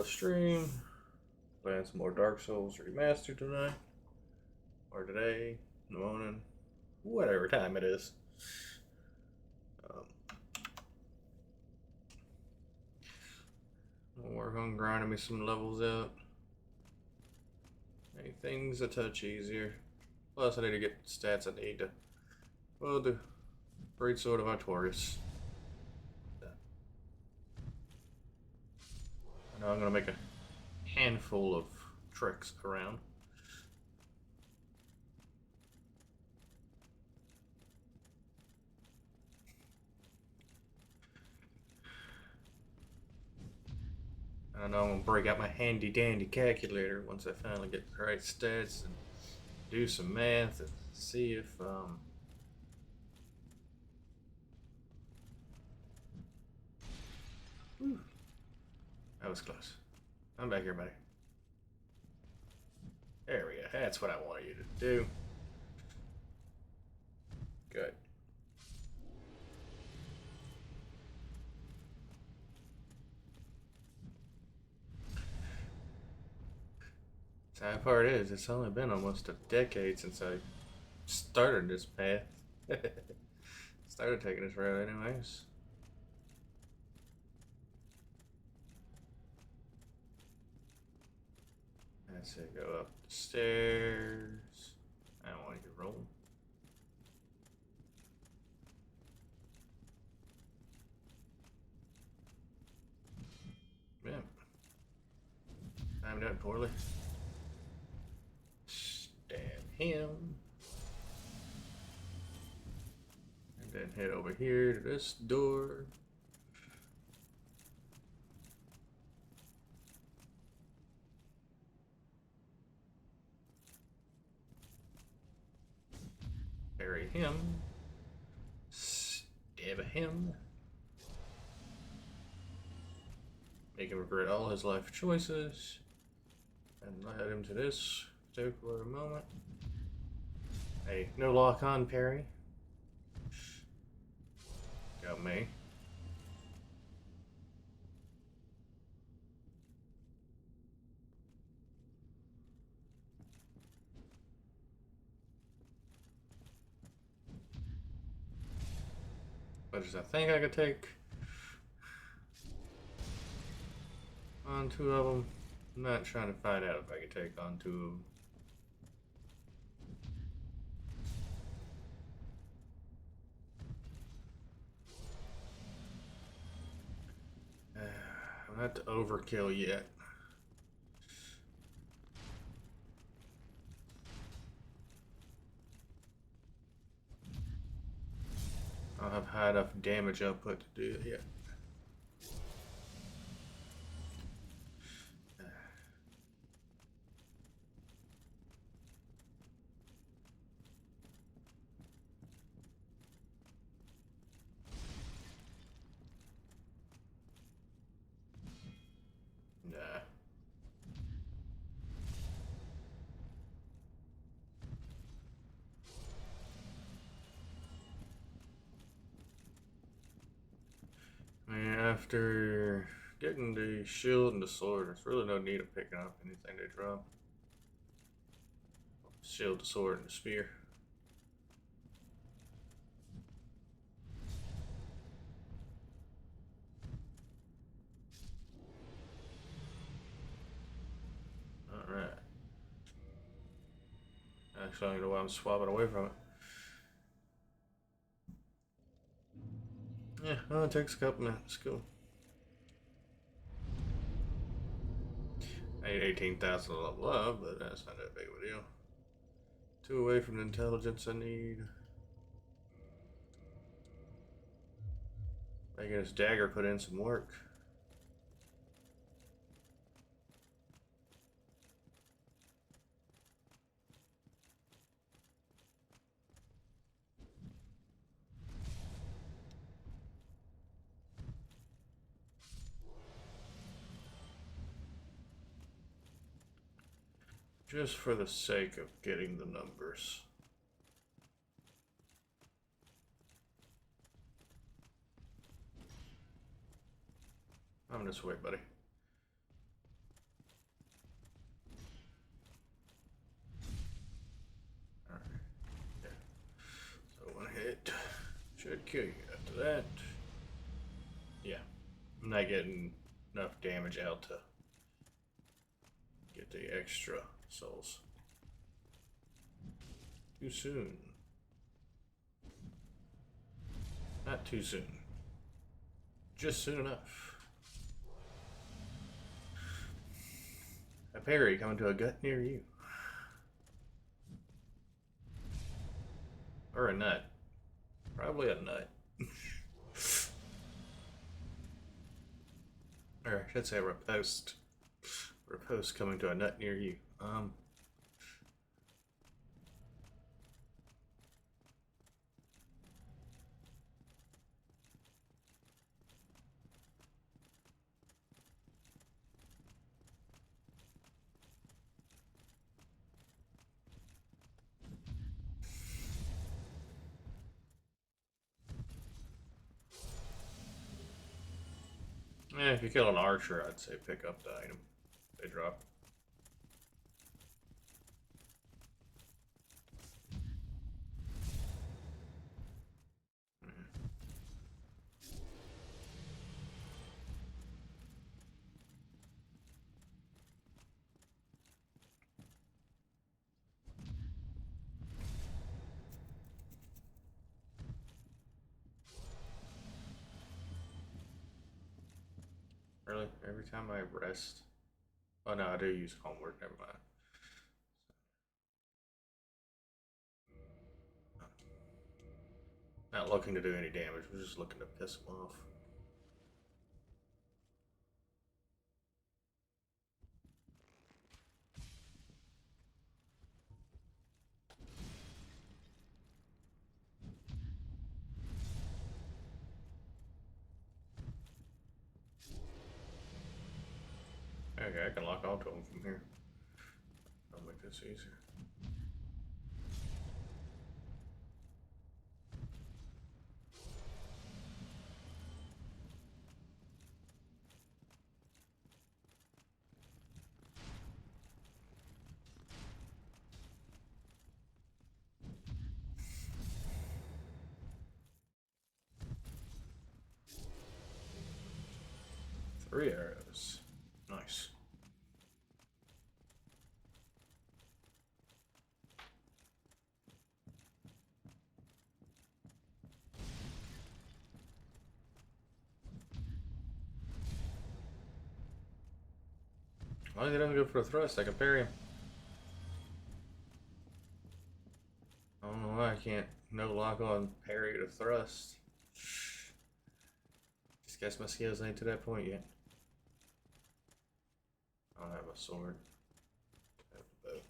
Stream, playing some more Dark Souls Remastered tonight, or today, in the morning, whatever time it is. Um, I'll work on grinding me some levels out. Make things a touch easier. Plus, I need to get stats I need to. Well, the Great Sword of Artorias. I know I'm gonna make a handful of tricks around. I know I'm gonna break out my handy dandy calculator once I finally get the right stats and do some math and see if that was close. I'm back here, buddy. There we go. That's what I wanted you to do. Good. Sad part is, it's only been almost a decade since I started this path. Started taking this route, anyways. That's it. Go up the stairs. I don't want you to roll. Yeah. I'm doing poorly. Stab him. And then head over here to this door. Bury him. Stab him. Make him regret all his life choices. And lead him to this particular moment. Hey, no lock on parry. Got me. What does I think I could take on two of them? I'm not trying to find out if I could take on two of them. I'm not to overkill yet. I don't have high enough damage output to do it yet. Nah. I mean, after getting the shield and the sword, there's really no need of picking up anything they drop. Shield, the sword, and the spear. Alright. Actually, I don't know why I'm swapping away from it. Yeah, well, it takes a couple minutes. Cool. I need 18,000 to level up, but that's not that big of a deal. 2 away from the intelligence I need. Making this dagger put in some work. Just for the sake of getting the numbers. I'm this way, buddy. kill you after that. Yeah, I'm not getting enough damage out to get the extra souls. Too soon. Not too soon. Just soon enough. A parry coming to a gut near you. Or a nut. Probably a nut. Or I should say a riposte. Riposte coming to a nut near you. If you kill an archer, I'd say pick up the item they drop. Really? Every time I rest? Oh no, I do use homework, never mind. Not looking to do any damage, we're just looking to piss them off. Okay, I can lock onto them from here. I'll make this easier. Three arrows. Nice. As long as he doesn't go for a thrust, I can parry him. I don't know why I can't no lock on parry to thrust. Just guess my skills ain't to that point yet. I don't have a sword. I have a bow.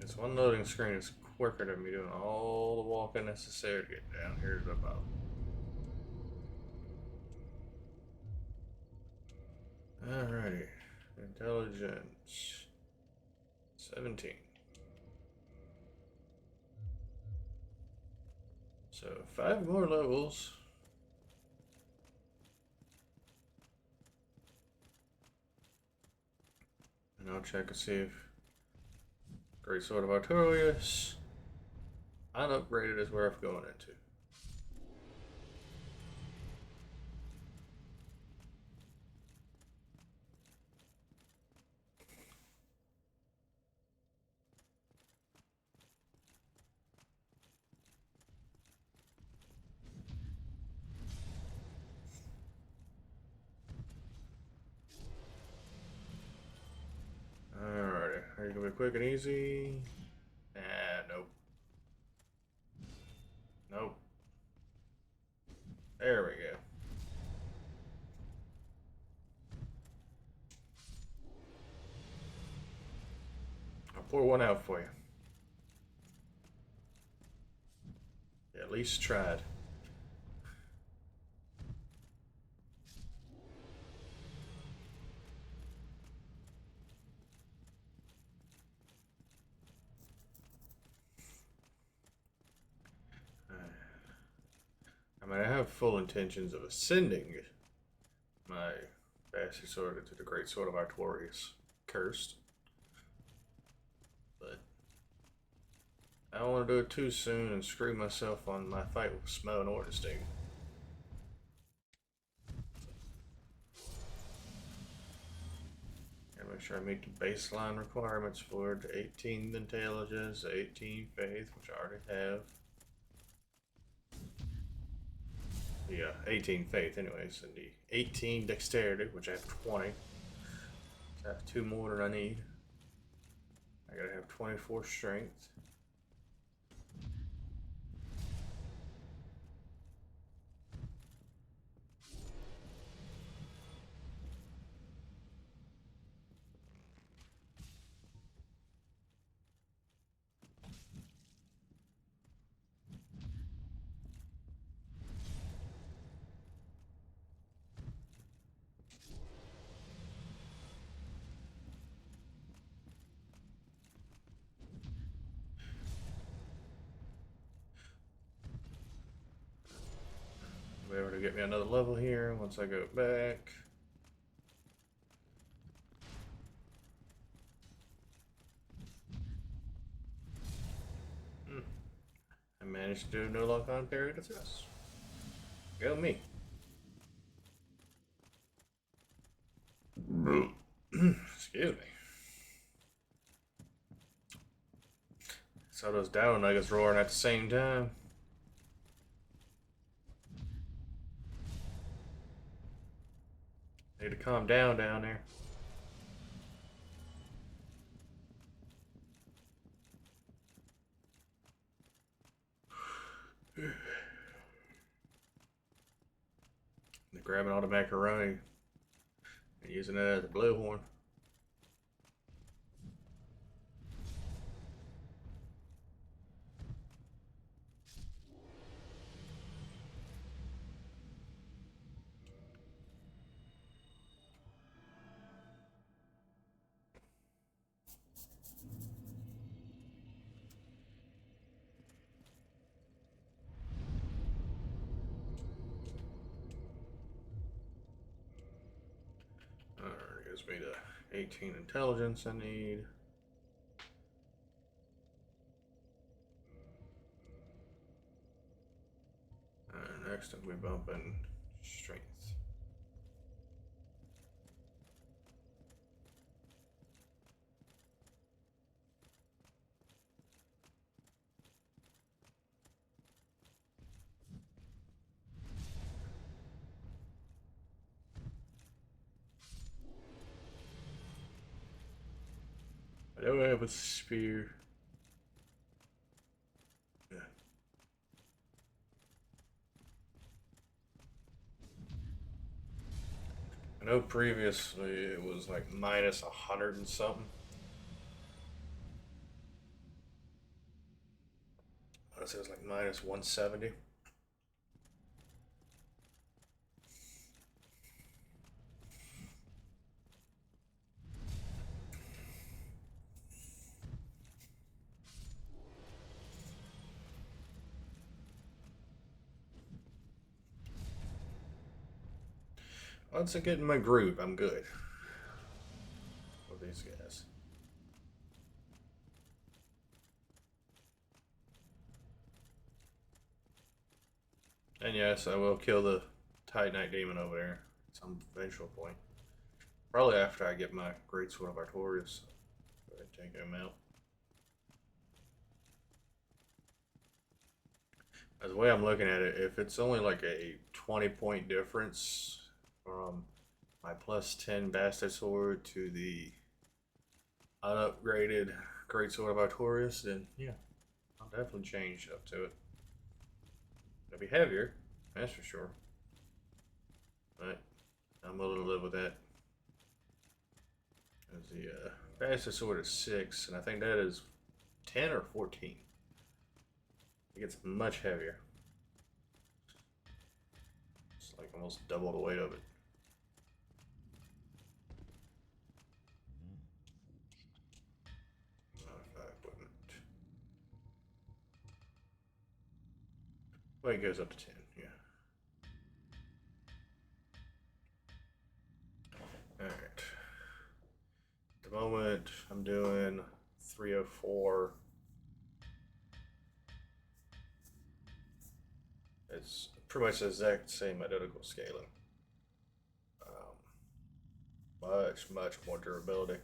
This one loading screen is quicker than me doing all the walking necessary to get down here to the bottom. Alrighty. Intelligence 17. So 5 more levels. And I'll check and see if Great Sword of Artorias unupgraded is worth going into. Alrighty, are you gonna be quick and easy? Nope. Nope. There we go. I'll pour one out for you. You at least tried. I mean, I have full intentions of ascending my bastard sword into the great sword of Artorias cursed, but I don't want to do it too soon and screw myself on my fight with Smo and Ornstein. Gotta make sure I meet the baseline requirements for the 18 intelligence, 18 faith, which I already have. The 18 faith, anyways, and the 18 dexterity, which I have 20. So I have 2 more than I need. I gotta have 24 strength. Be able to get me another level here once I go back. I managed to do no lock on parry to this. Go me. Excuse me. Saw those down nuggets roaring at the same time. Need to calm down there. They're grabbing all the macaroni and using it as a blowhorn. Alright, gives me the 18 intelligence I need. Next we bump in strength. I don't have a spear. Yeah. I know previously it was like minus 100 and something. I want to say it was like minus 170. Once I get in my groove, I'm good with these guys. And yes, I will kill the Titanite demon over there at some eventual point. Probably after I get my Great Sword of Artorias. Go ahead and take him out. As the way I'm looking at it, if it's only like a 20-point difference from my plus 10 Bastard Sword to the unupgraded Great Sword of Artorias, then yeah, I'll definitely change up to it. It'll be heavier, that's for sure. But I'm willing to live with that. As the Bastard Sword is 6, and I think that is 10 or 14. It gets much heavier. It's like almost double the weight of it. Equipment. Well, it goes up to 10, yeah. the moment, I'm doing 304. It's pretty much the exact same identical scaling. Much more durability.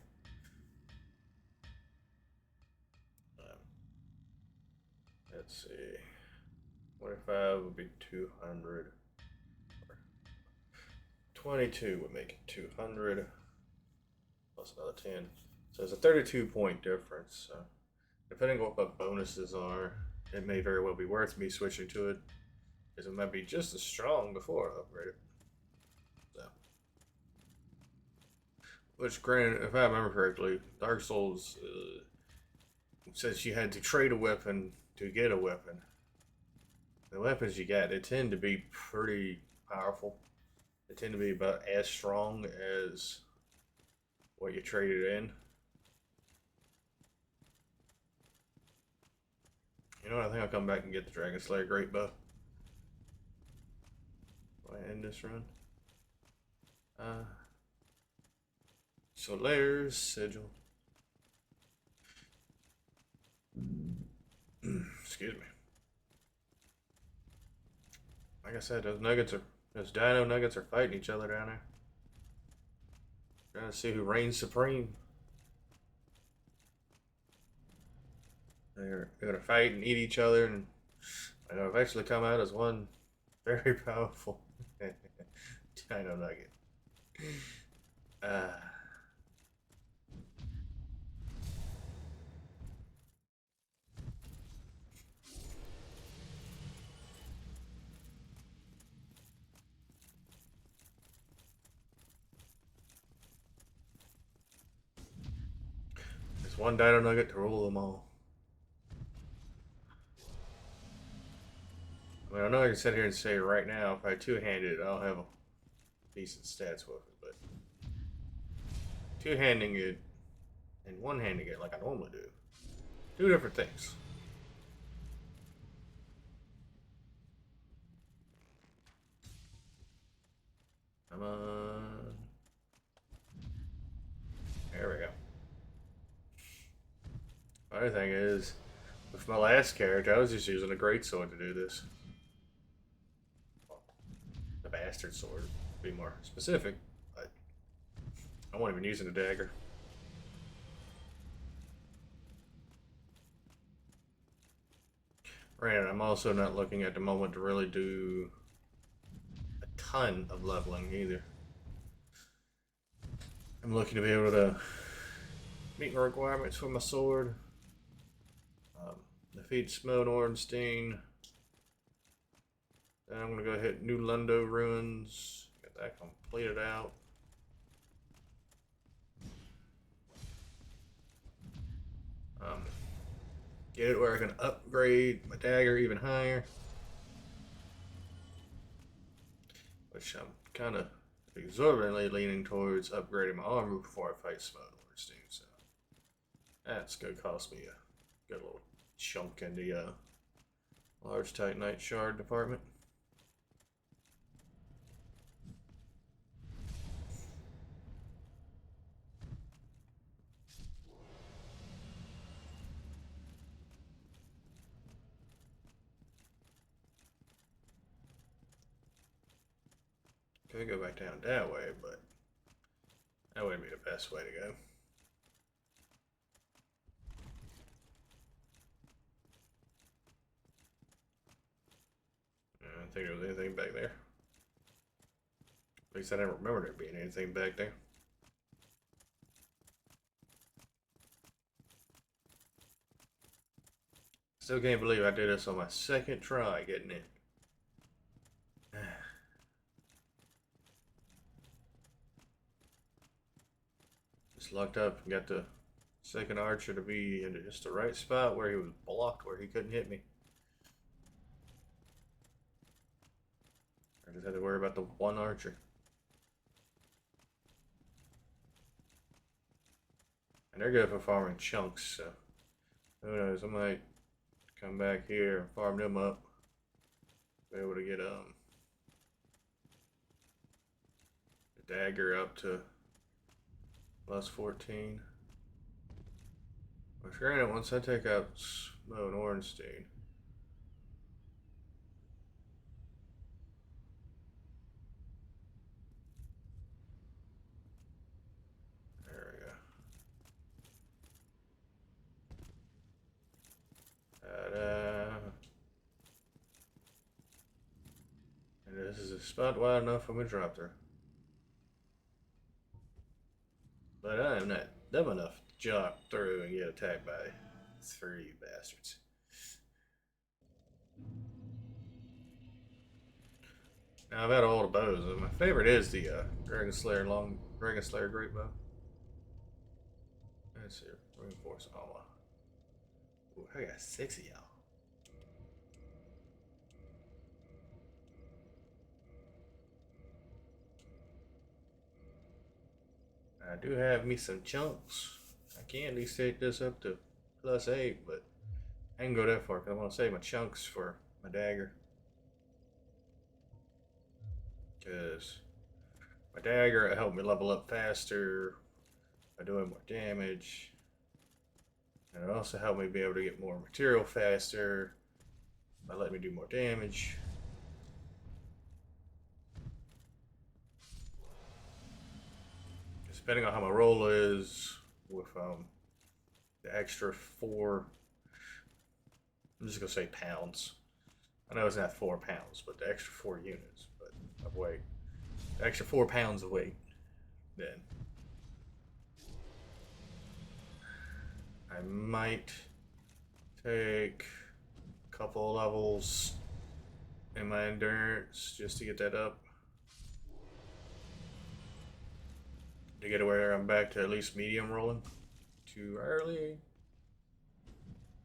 Um, let's see. 25 would be 200. 22 would make it 200. Plus another 10. So it's a 32-point difference. So depending on what my bonuses are, it may very well be worth me switching to it, because it might be just as strong before I upgrade it. So, which, granted, if I remember correctly, Dark Souls says you had to trade a weapon to get a weapon. The weapons you got, they tend to be pretty powerful. They tend to be about as strong as what you traded in. You know what? I think I'll come back and get the Dragon Slayer Great Bow. Do I end this run? Solaire's Sigil. Excuse me. Like I said, those dino nuggets are fighting each other down there. Trying to see who reigns supreme. They're gonna fight and eat each other, and they'll eventually come out as one very powerful dino nugget. There's one dino nugget to rule them all. I mean, I know I can sit here and say right now, if I two-handed, I'll have a decent stats with it, but two-handing it and one-handing it like I normally do, two different things. Come on. There we go. Other thing is, with my last character, I was just using a greatsword to do this. The bastard sword, to be more specific, but I wasn't even using a dagger. Granted, I'm also not looking at the moment to really do a ton of leveling either. I'm looking to be able to meet my requirements for my sword, defeat Smough Ornstein. Then I'm going to go hit New Lundo Ruins, get that completed out. Get it where I can upgrade my dagger even higher, which I'm kind of exorbitantly leaning towards upgrading my armor before I fight Smough Ornstein. So that's going to cost me a good little chunk in the large Titanite shard department. Could go back down that way, but that wouldn't be the best way to go. I don't think there was anything back there. At least I never remember there being anything back there. Still can't believe I did this on my second try getting in. Just lucked up and got the second archer to be in just the right spot where he was blocked, where he couldn't hit me. I just had to worry about the one archer. And they're good for farming chunks, so who knows, I might come back here and farm them up. Be able to get the dagger up to plus 14. Which granted, once I take out Smo and Ornstein, there we go. Ta-da. And this is a spot wide enough for me to drop there. But I am not dumb enough to jump through and get attacked by 3 bastards. Now I've had all the bows, and my favorite is the Dragon Slayer Great Bow. Let's see, reinforce armor. Ooh, I got 6 of y'all. I do have me some chunks. I can at least take this up to +8, but I can go that far because I want to save my chunks for my dagger. Because my dagger will help me level up faster by doing more damage. And it also helped me be able to get more material faster by letting me do more damage. Depending on how my roll is with the extra 4, I'm just gonna say pounds. I know it's not 4 pounds, but the extra 4 units of weight, the extra 4 pounds of weight, then I might take a couple levels in my endurance just to get that up. To get where I'm back to at least medium rolling. Too early.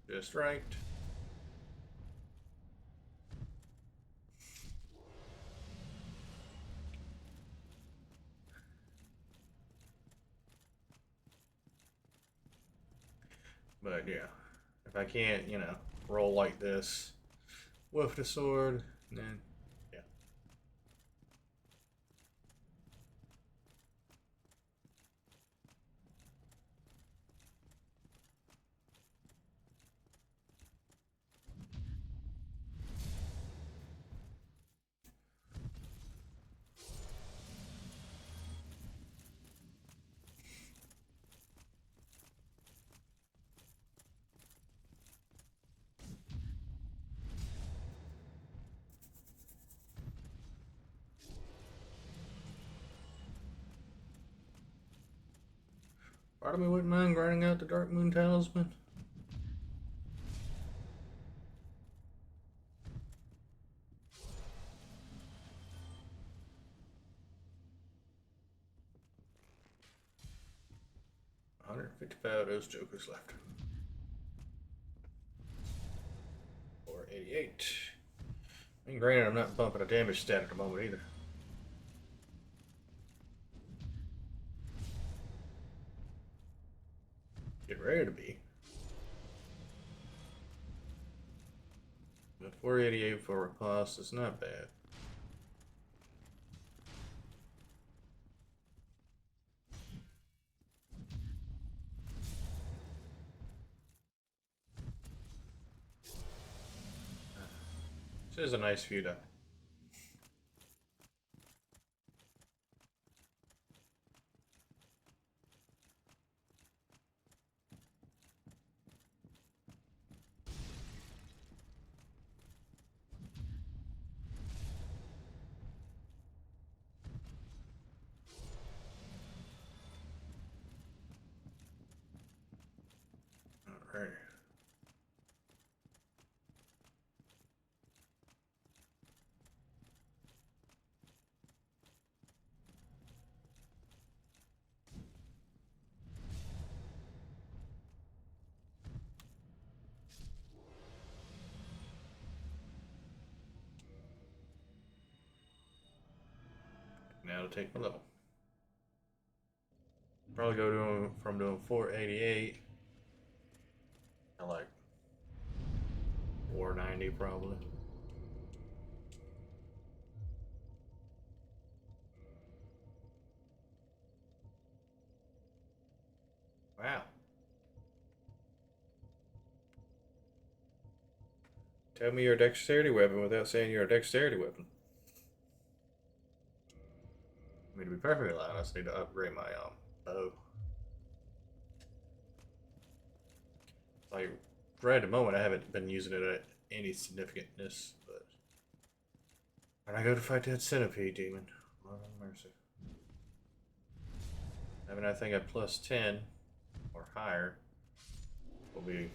Just right. But yeah, if I can't, roll like this with the sword, then yeah. Part of me wouldn't mind grinding out the Darkmoon Talisman. $155 of those jokers left. Or 88. I mean, granted, I'm not bumping a damage stat at the moment either. Get ready to be. But 488 for a cost is not bad. This is a nice view though. Alright. Now to take my level. Probably go from doing 488 to like 490 probably. Wow. Tell me you're a dexterity weapon without saying you're a dexterity weapon. I mean, to be perfectly honest, I need to upgrade my bow. Like, right at the moment, I haven't been using it at any significantness, but when I go to fight that centipede demon, Lord have mercy. Having that thing at plus 10 or higher will be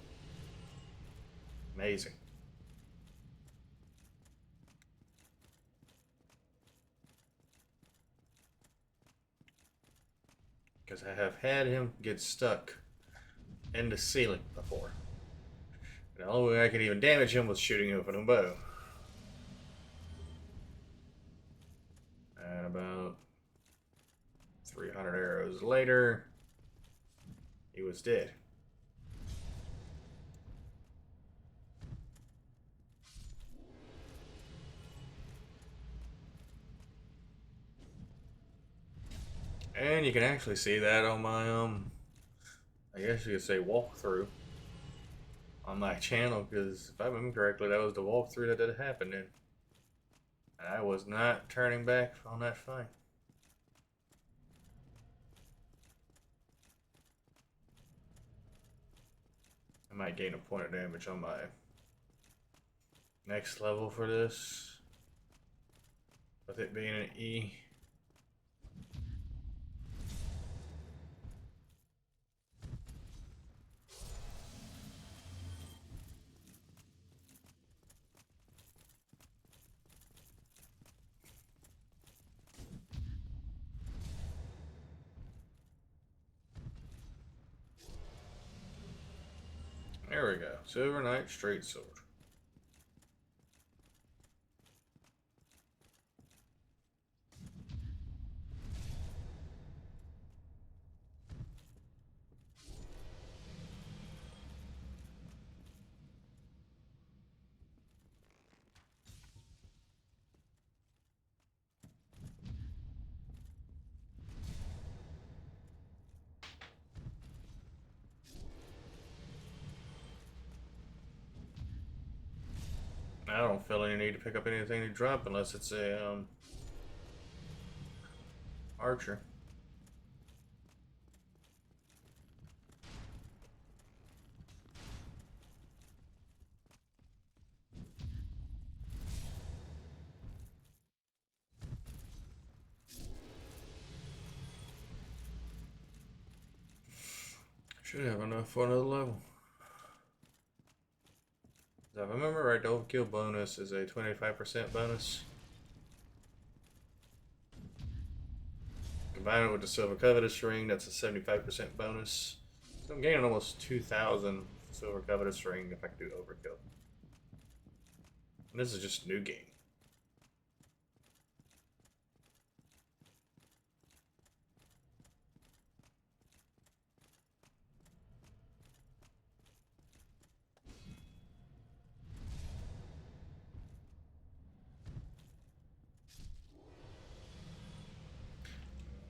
amazing. Because I have had him get stuck in the ceiling before. The only way I could even damage him was shooting him with a bow. And about 300 arrows later, he was dead. And you can actually see that on my, I guess you could say walkthrough on my channel, because if I remember correctly, that was the walkthrough that did happen in. And I was not turning back on that fight. I might gain a point of damage on my next level for this, with it being an E. There we go. Silver Knight Straight Sword. I don't feel any need to pick up anything to drop unless it's a archer. Should have enough for another level. If I remember right, the overkill bonus is a 25% bonus. Combine it with the silver covetous ring, that's a 75% bonus. So I'm gaining almost 2,000 silver covetous ring if I can do overkill. And this is just new game.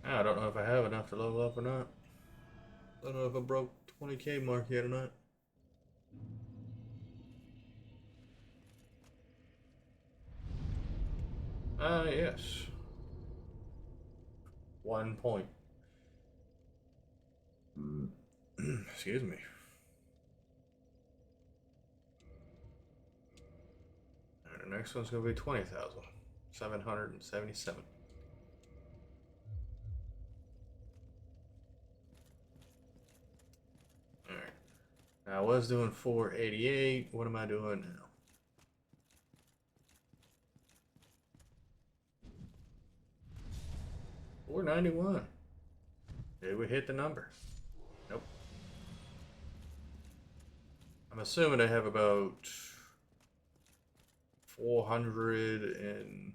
I don't know if I have enough to level up or not. I don't know if I broke 20k mark yet or not. Yes. 1 point. Excuse me. Alright, the next one's gonna be 20,777. Alright. Now I was doing 488. What am I doing now? 491. Did we hit the number? Nope. I'm assuming I have about 400 and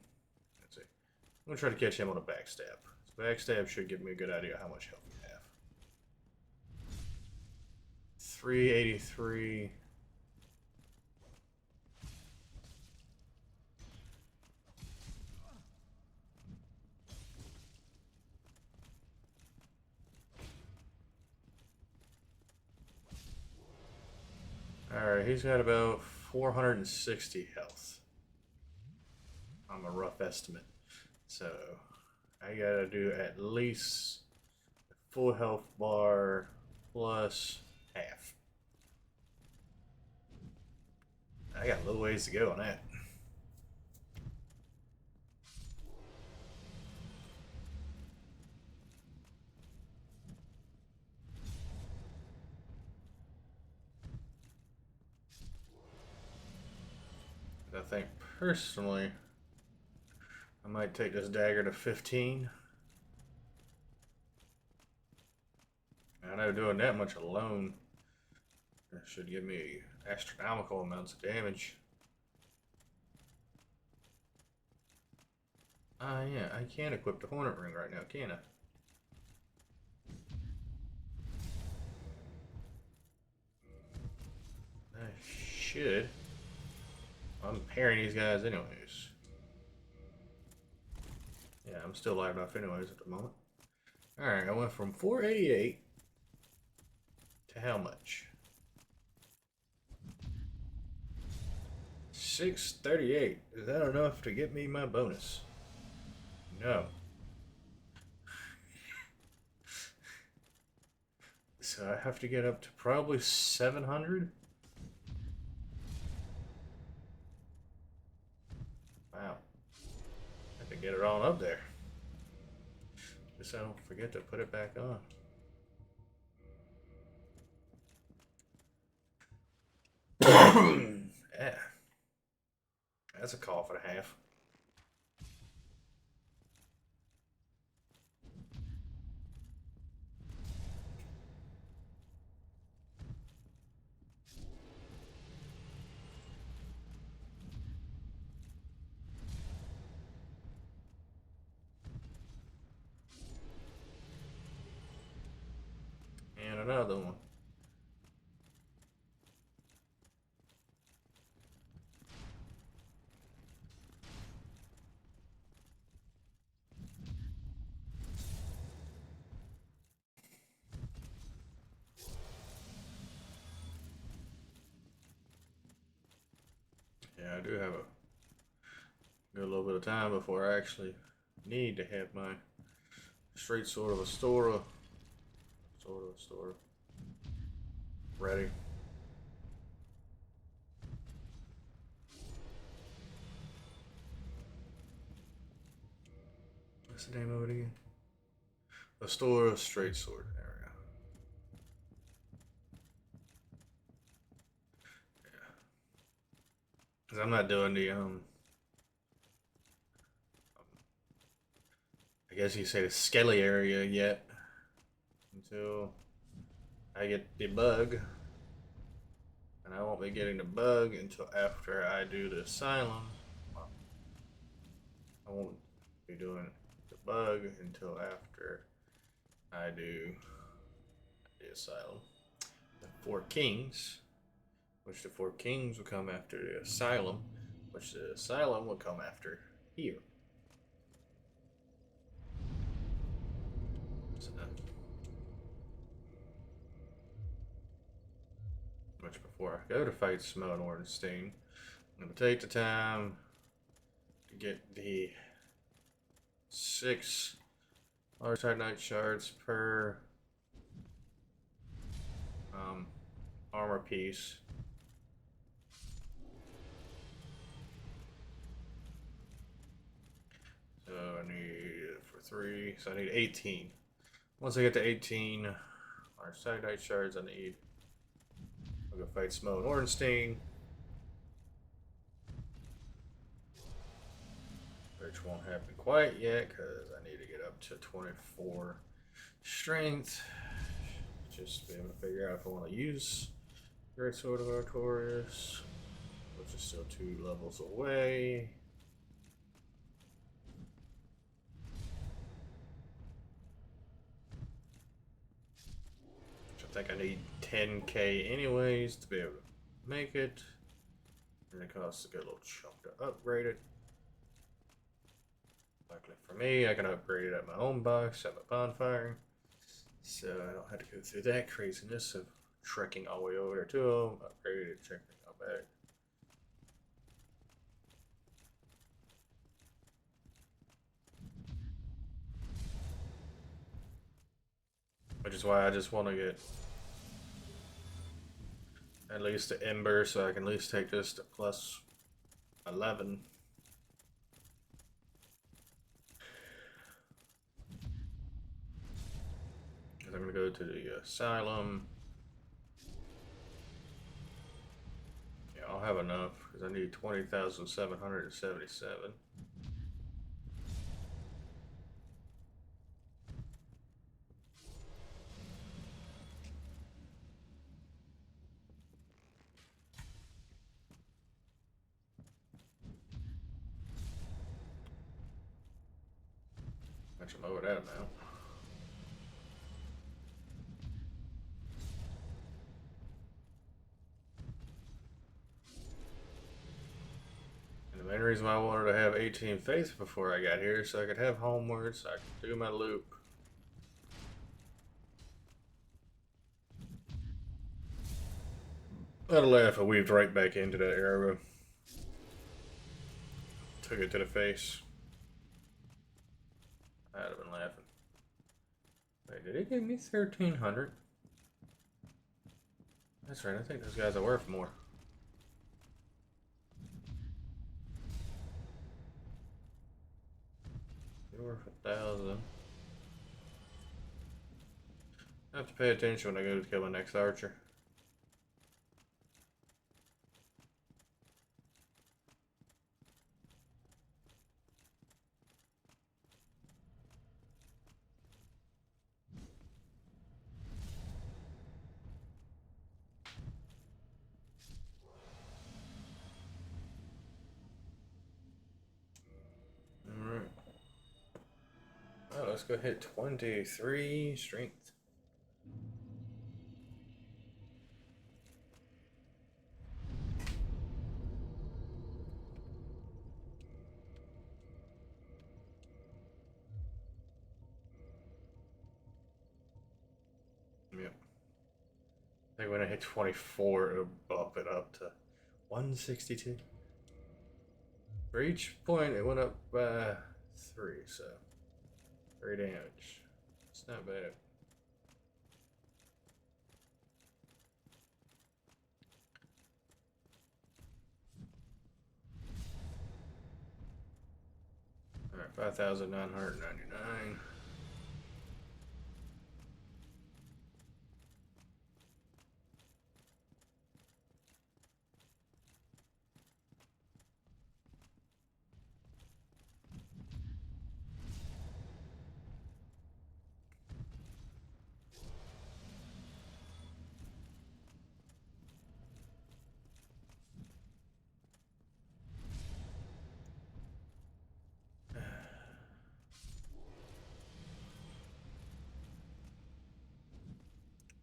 let's see. I'm gonna try to catch him on a backstab. So backstab should give me a good idea how much health we have. 383. Alright, he's got about 460 health. I'm a rough estimate. So I gotta do at least full health bar plus half. I got a little ways to go on that. I think personally, I might take this dagger to 15. I know doing that much alone should give me astronomical amounts of damage. Ah, yeah, I can't equip the Hornet Ring right now, can I? I should. I'm pairing these guys anyways. Yeah, I'm still live enough anyways at the moment. Alright, I went from 488 to how much? 638. Is that enough to get me my bonus? No. So I have to get up to probably 700? Wow. I have to get it on up there. Just so I don't forget to put it back on. Yeah. That's a cough and a half. And another one. Yeah, I do have a good little bit of time before I actually need to have my straight sword of Astora ready. What's the name of it again? Astora straight sword. There we go. Yeah. Cause I'm not doing the I guess you say the skelly area yet until I get the bug. And I won't be getting the bug until after I do the asylum. Well, I won't be doing the bug until after I do the asylum. The Four Kings, which the Four Kings will come after the asylum, which the asylum will come after here. So, which before I go to fight Simone Ornstein, I'm going to take the time to get the 6 large Titanite shards per armor piece. So I need for 3, so I need 18. Once I get to 18 large Titanite shards, I need. I'll go fight Simone Ornstein, which won't happen quite yet because I need to get up to 24 strength. Just to be able to figure out if I want to use Great Sword of Artorias, which is still 2 levels away. Which I think I need 10k anyways to be able to make it. And it costs a good little chunk to upgrade it. Luckily for me, I can upgrade it at my own box at my bonfire. So I don't have to go through that craziness of trekking all the way over there to them, upgrade it, checking out back. is why I just want to get at least the Ember so I can at least take this to plus 11. Because I'm going to go to the Asylum. Yeah, I'll have enough because I need 20,777. Much I'm over that amount. And the main reason why I wanted to have 18 faith before I got here so I could have homeward so I could do my loop. I'd laugh if I weaved right back into that arrow. Took it to the face. I'd have been laughing. Wait, did it give me 1,300? That's right, I think those guys are worth more. They're worth 1,000. I have to pay attention when I go to kill my next archer. Alright. Well, let's go hit 23 strength. Yep. I think when I hit 24, it'll bump it up to 162. For each point, it went up by 3, so 3 damage. It's not bad. Alright, 5,999.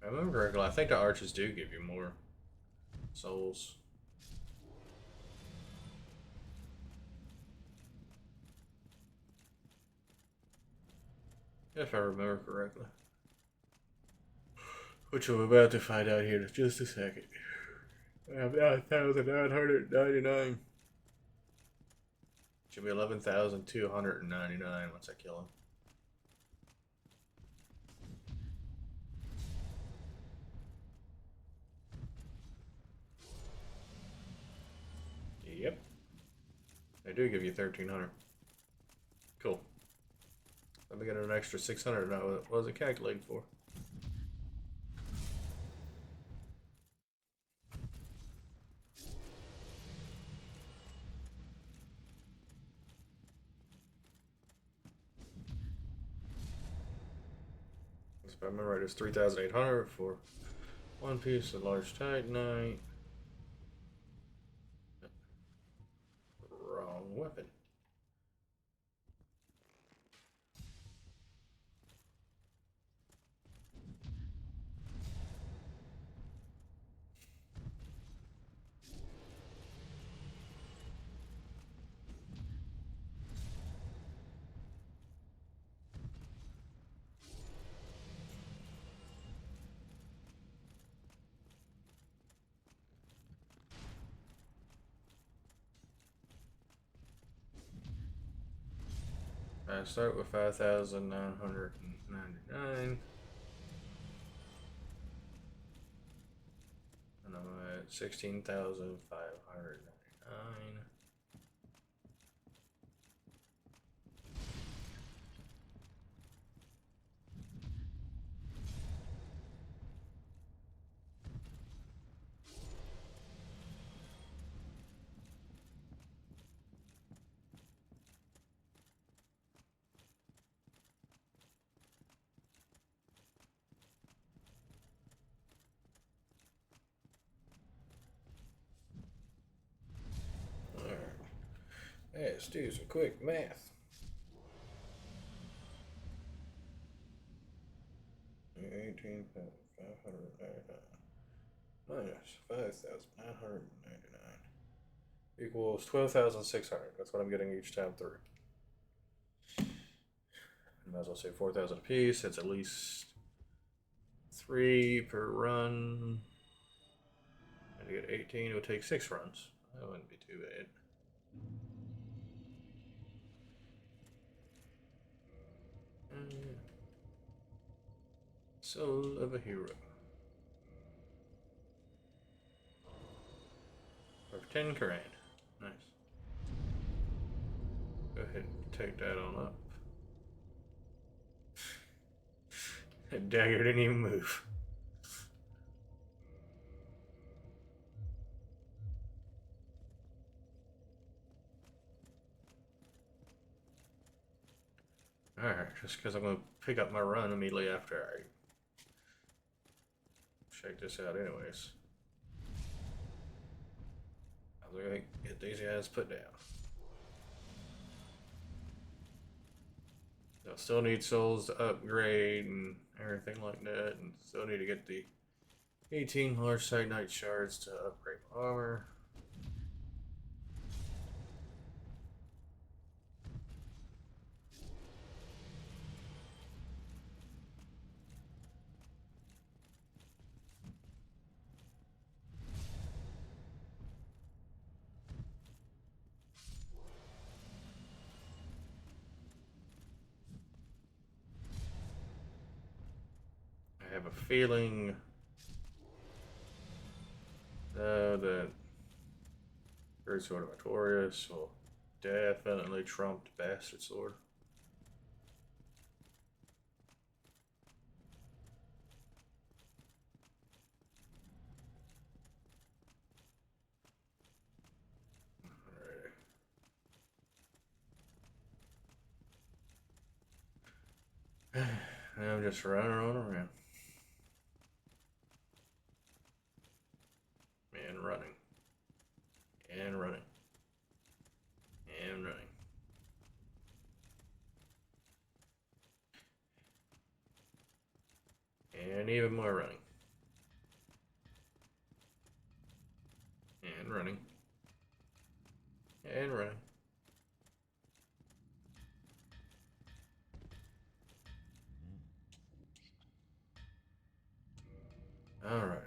I remember correctly, I think the archers do give you more souls. If I remember correctly. Which I'm about to find out here in just a second. I have 9,999. Should be 11,299 once I kill him. Yep. They do give you 1,300. Cool. Let me get an extra 600 now. What was it calculated for? If I remember right, it's 3,800 for one piece of large titanite. Wrong weapon. I start with 5,999. at 16,599. Alright. Let's do some quick math. 18,599 minus 5,999 equals 12,600. That's what I'm getting each time through. I might as well say 4,000 apiece. It's at least 3 per run. And to get 18, it would take 6 runs. That wouldn't be too bad. Soul of a hero. For 10 grand. Nice. Go ahead and take that on up. That dagger didn't even move. Alright, just because I'm going to pick up my run immediately after I check this out anyways. I'm going to get these guys put down. They'll still need souls to upgrade and everything like that, and still need to get the 18 large Titanite shards to upgrade my armor. I have a feeling that Great Sword of Artorias will definitely trump the Bastard Sword. Alright. I'm just running on around. And running. And running. And running. And even more running. And running. And running. Alright.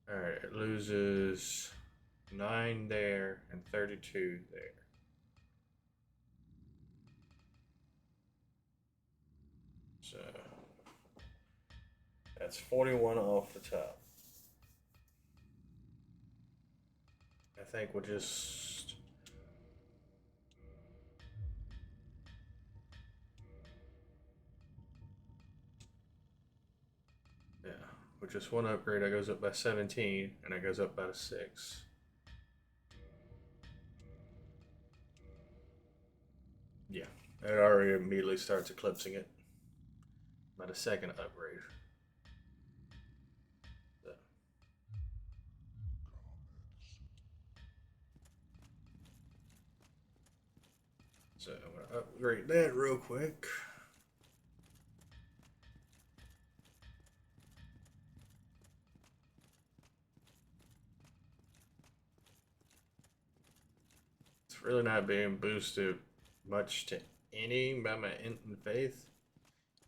Alright, it loses 9 there and 32 there. So that's 41 off the top. I think we'll just with just one upgrade, that goes up by 17, and it goes up by 6. Yeah, it already immediately starts eclipsing it by the second upgrade. So I'm going to upgrade that real quick. It's really not being boosted much to any by my Int and Faith,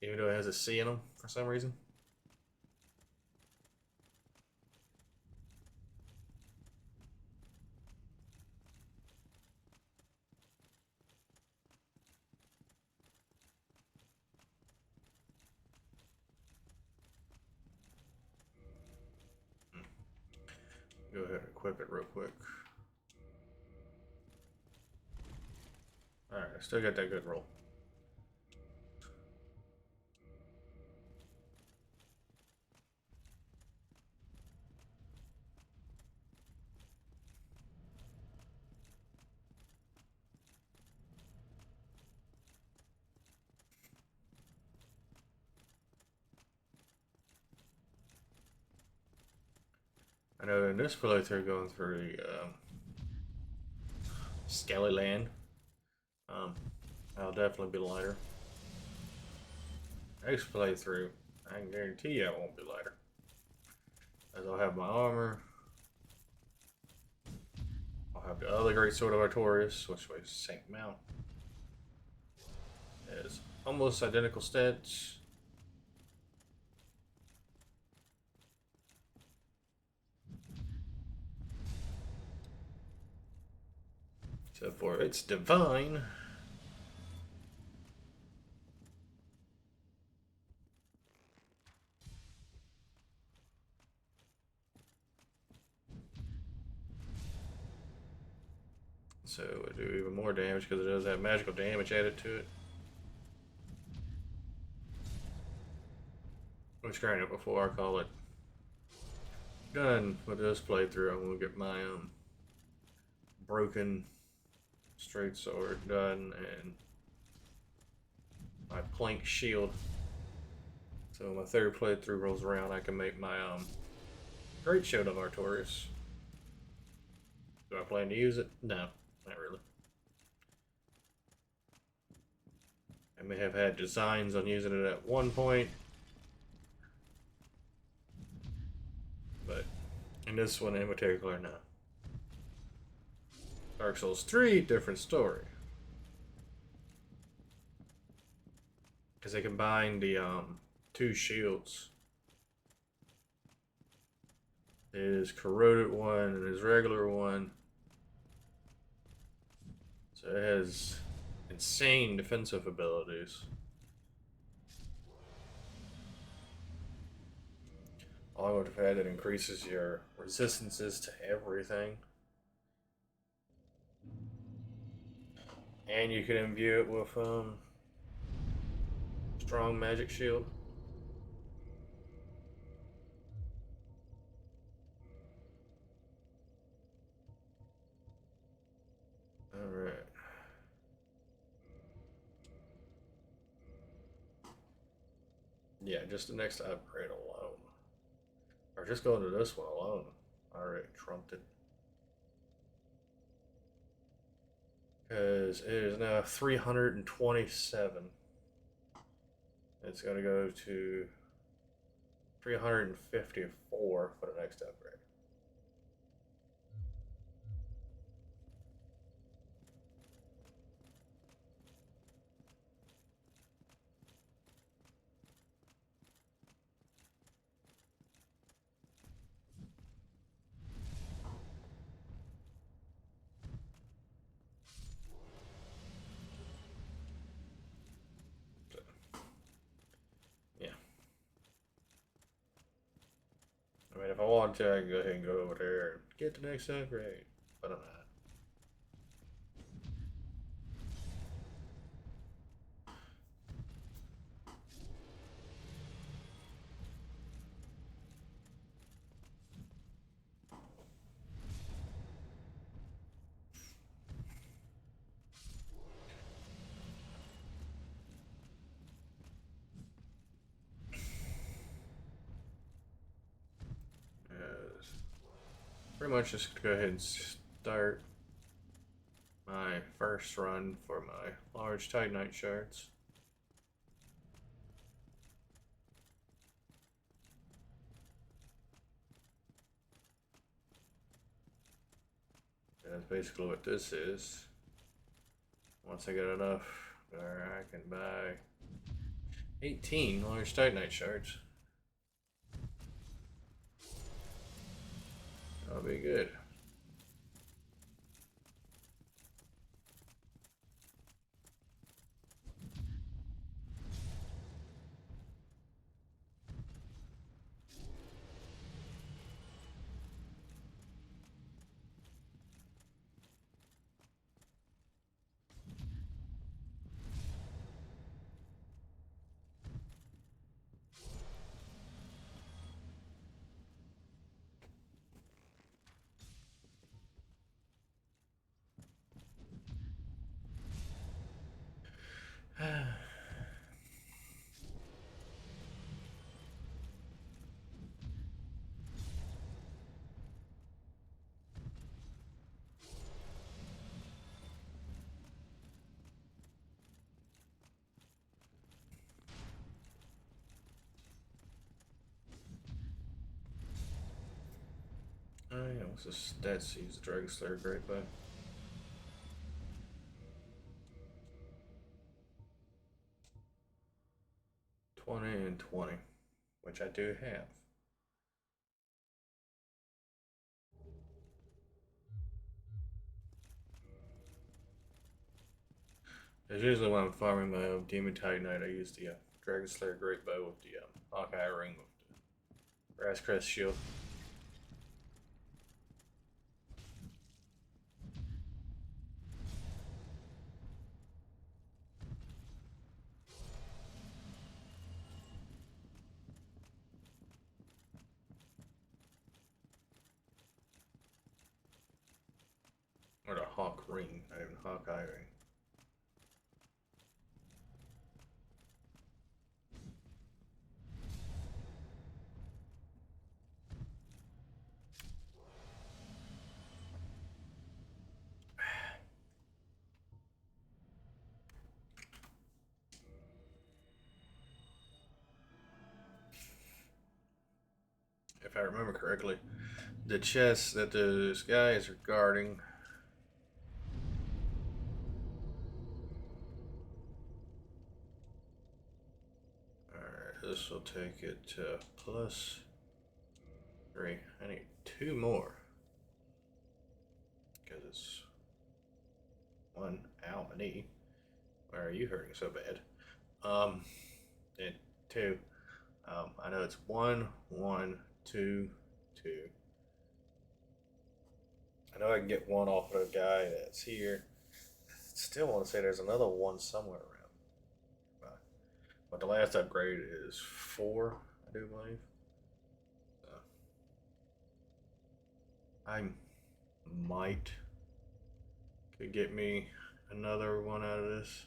even though it has a C in them for some reason. Go ahead and equip it real quick. Alright, I still got that good roll. I know in this playthrough going through the Skelly Land, I'll definitely be lighter. Next playthrough, I can guarantee you I won't be lighter. As I'll have my armor. I'll have the other Great Sword of Artorias, which weighs the same amount. It has almost identical stats. Except for it's divine. So it do even more damage because it does have magical damage added to it. Which granted, before I call it done with this playthrough, I'm gonna get my broken straight sword done and my plank shield. So when my third playthrough rolls around, I can make my Great Shield of Artorias. Do I plan to use it? No, not really. I may have had designs on using it at one point, but in this one in particular, no. Dark Souls 3, different story. Because they combined the two shields. His corroded one and his regular one. So it has insane defensive abilities. Along with the fact that it increases your resistances to everything. And you can imbue it with strong magic shield. Alright. Yeah, just the next upgrade alone. Or just going to this one alone. Alright, trumped it. Because it is now 327. It's going to go to 354 for the next upgrade. I mean, if I want to, I can go ahead and go over there and get the next upgrade, but I'm not. Yes. Pretty much just go ahead and start my first run for my large Titanite shards. That's basically what this is. Once I get enough where I can buy 18 large Titanite shards. That'll be good. What's the stats? Use the Dragon Slayer Great Bow. And 20, which I do have. Because usually when I'm farming my Demon Titanite, I use the Dragon Slayer Great Bow with the Hawkeye Ring with the Brass Crest Shield. Or the Hawk Ring, not even Hawkeye Ring. If I remember correctly, the chest that those guys are guarding. Alright, this will take it to +3. I need 2 more. Because it's 1, ow, my knee. Why are you hurting so bad? And 2. I know it's 1, 1, 2, 2. I know I can get 1 off of the guy that's here. Still want to say there's another 1 somewhere around. But the last upgrade is 4, I do believe. I might could get me another 1 out of this.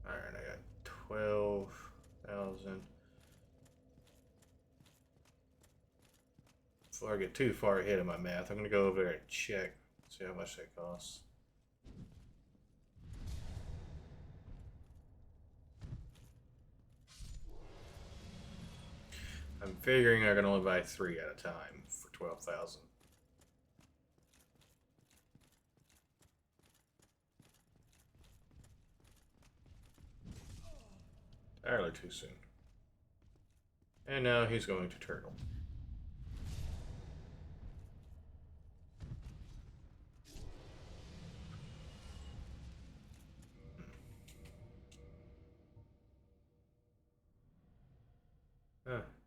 Alright, I got 12,000. Before I get too far ahead of my math, I'm going to go over there and check, see how much that costs. I'm figuring I can only buy 3 at a time for 12,000. Entirely too soon. And now he's going to turtle.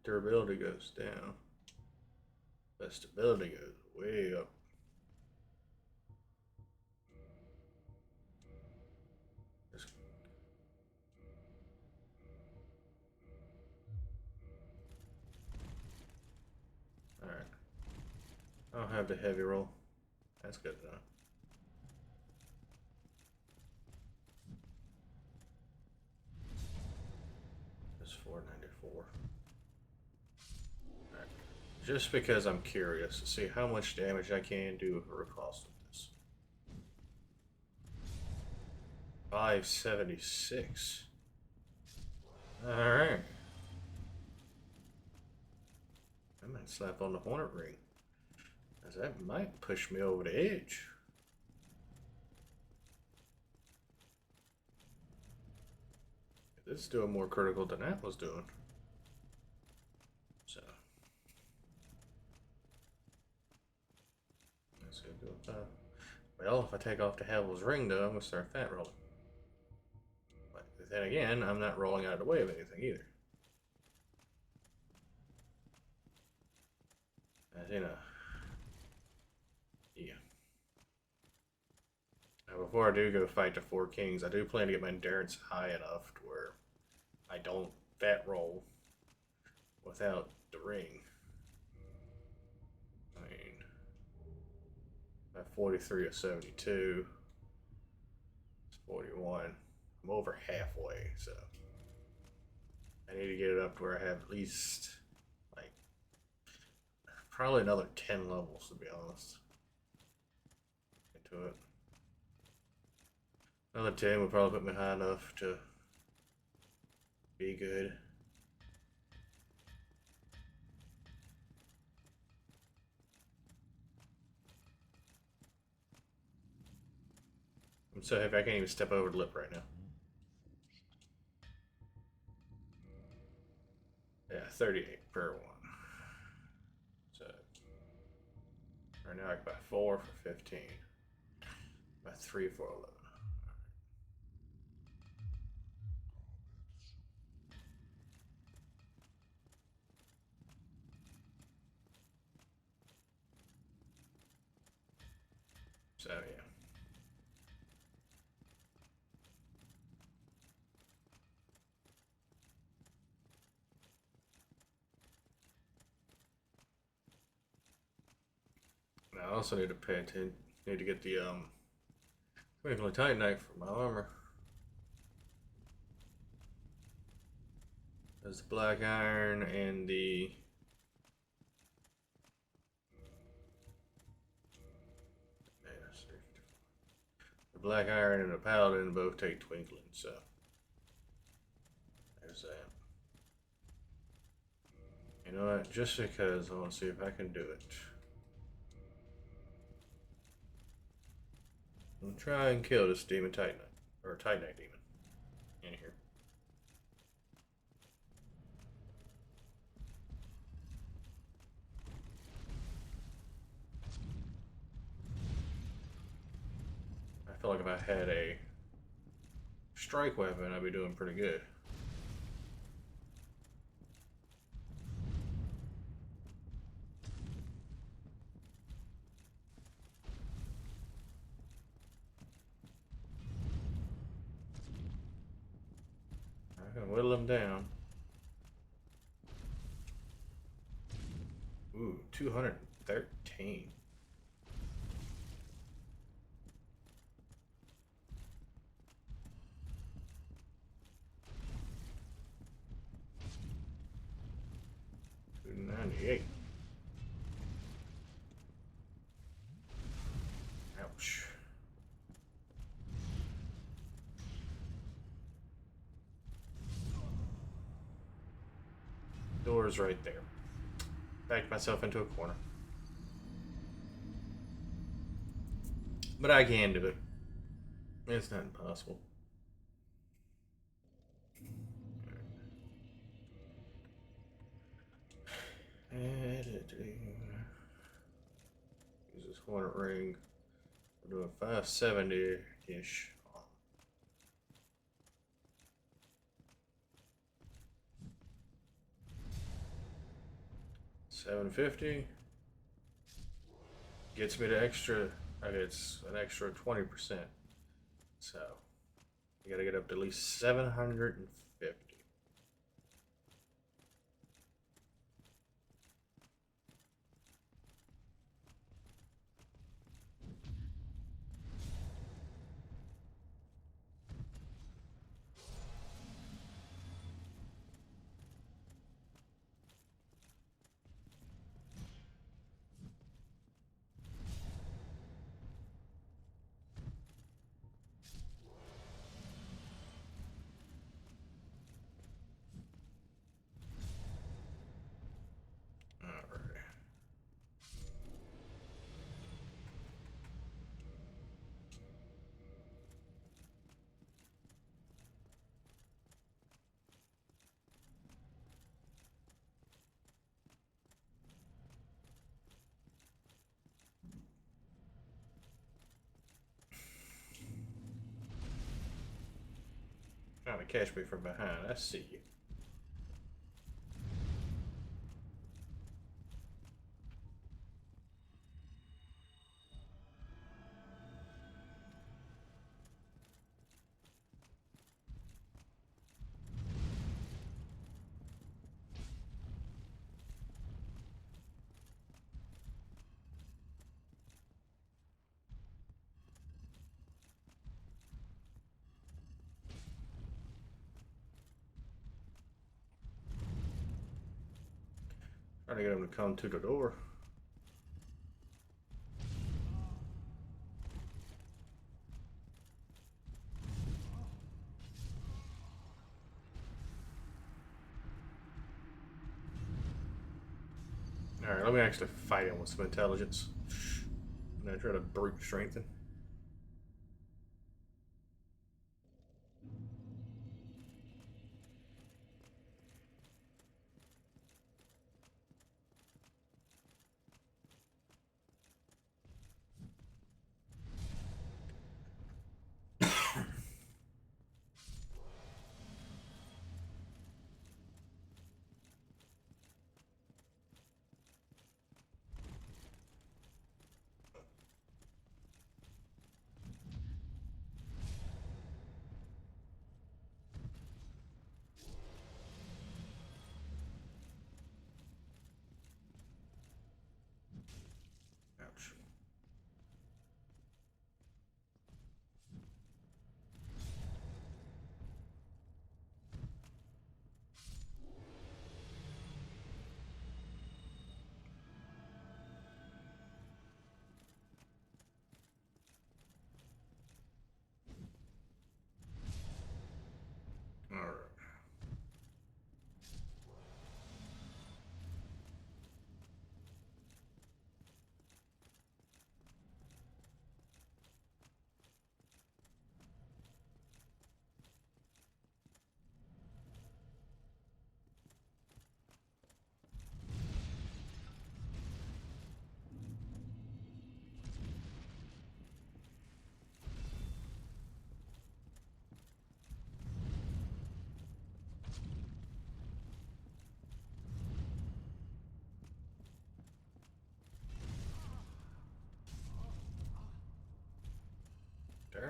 Durability goes down, but stability goes way up. Alright. I don't have the heavy roll. That's good enough. It's 494. Alright. Just because I'm curious to see how much damage I can do with a riposte with this. 576. Alright. I might slap on the Hornet Ring, as that might push me over the edge. This is doing more critical than that was doing. So let's go with that. Well, if I take off the Havel's Ring, though, I'm gonna start fat rolling. But then again, I'm not rolling out of the way of anything either. As you know. Yeah. Now, before I do go fight the 4 kings, I do plan to get my endurance high enough to where I don't fat roll without the ring. I mean, at 43 of 72, it's 41. I'm over halfway, so I need to get it up to where I have at least like probably another 10 levels, to be honest, into it. Another 10 would probably put me high enough to be good. so heavy I can't even step over the lip right now. Yeah, 38 per one. So right now I can buy 4 for 15. Buy 3 for 11. So yeah. I also need to pay attention. Need to get the twinkling titanite for my armor. There's the black iron and the black iron and the paladin both take twinkling, so there's that. You know what? Just because I want to see if I can do it. I'm gonna try and kill this demon titanite, or titanite demon in here. I feel like if I had a strike weapon, I'd be doing pretty good. I can whittle him down. Ooh, 213. $298. Ouch. Door's right there. Backed myself into a corner. But I can do it. It's not impossible. Editing. Use this hornet ring. We're doing 570-ish. 750 gets me to extra. Okay, it's an extra 20%. So you gotta get up to at least 750. Trying to catch me from behind. I see you. Trying to get him to come to the door. Alright, let me actually fight him with some intelligence. And I try to brute strengthen.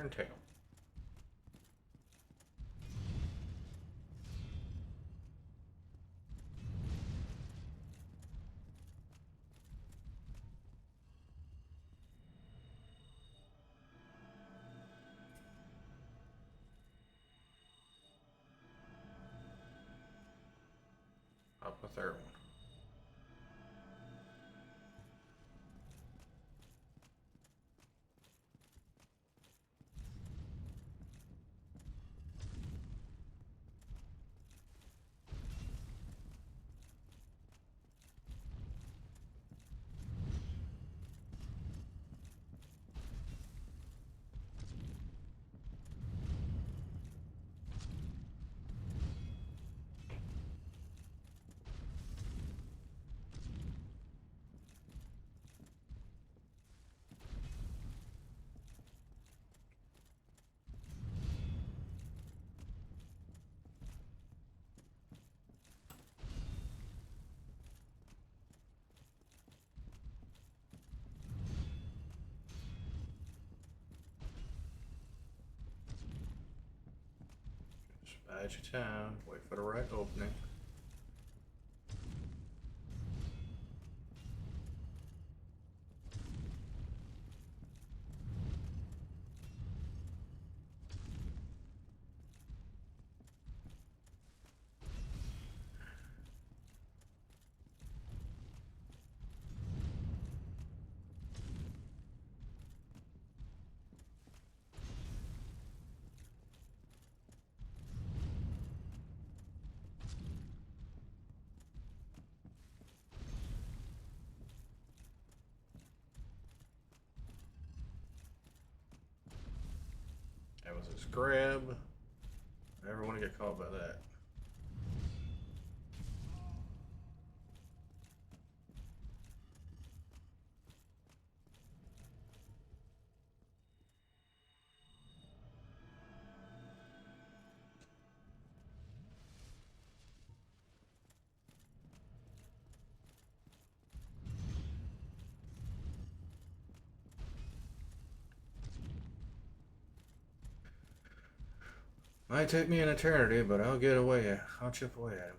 Iron Tail. Up a third one. Just bide your time. Wait for the right opening. That was his grab. I never want to get caught by that. Might take me an eternity, but I'll get away. I'll chip away at him.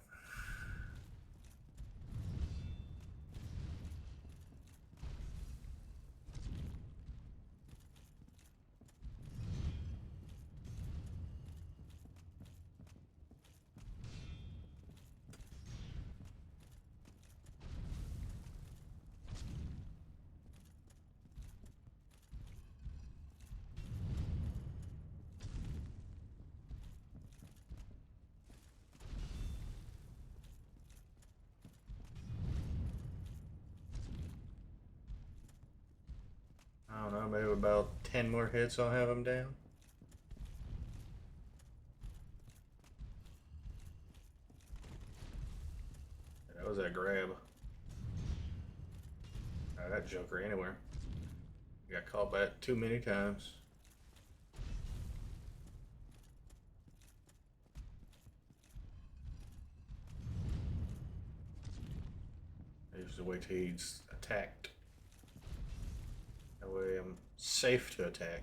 I don't know, maybe about 10 more hits I'll have him down. That was that grab. That Joker anywhere. Got caught by it too many times. I usually wait till he's attacked. That way I'm safe to attack.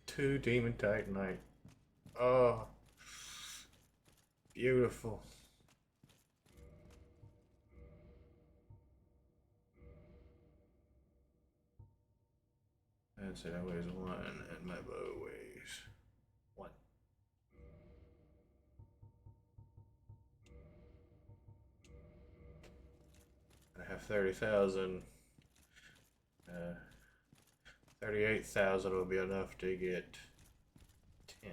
Two Demon Titanite. Oh, beautiful. That's it, that weighs one, and my bow weighs one. I have 30,000. 38,000 will be enough to get 10.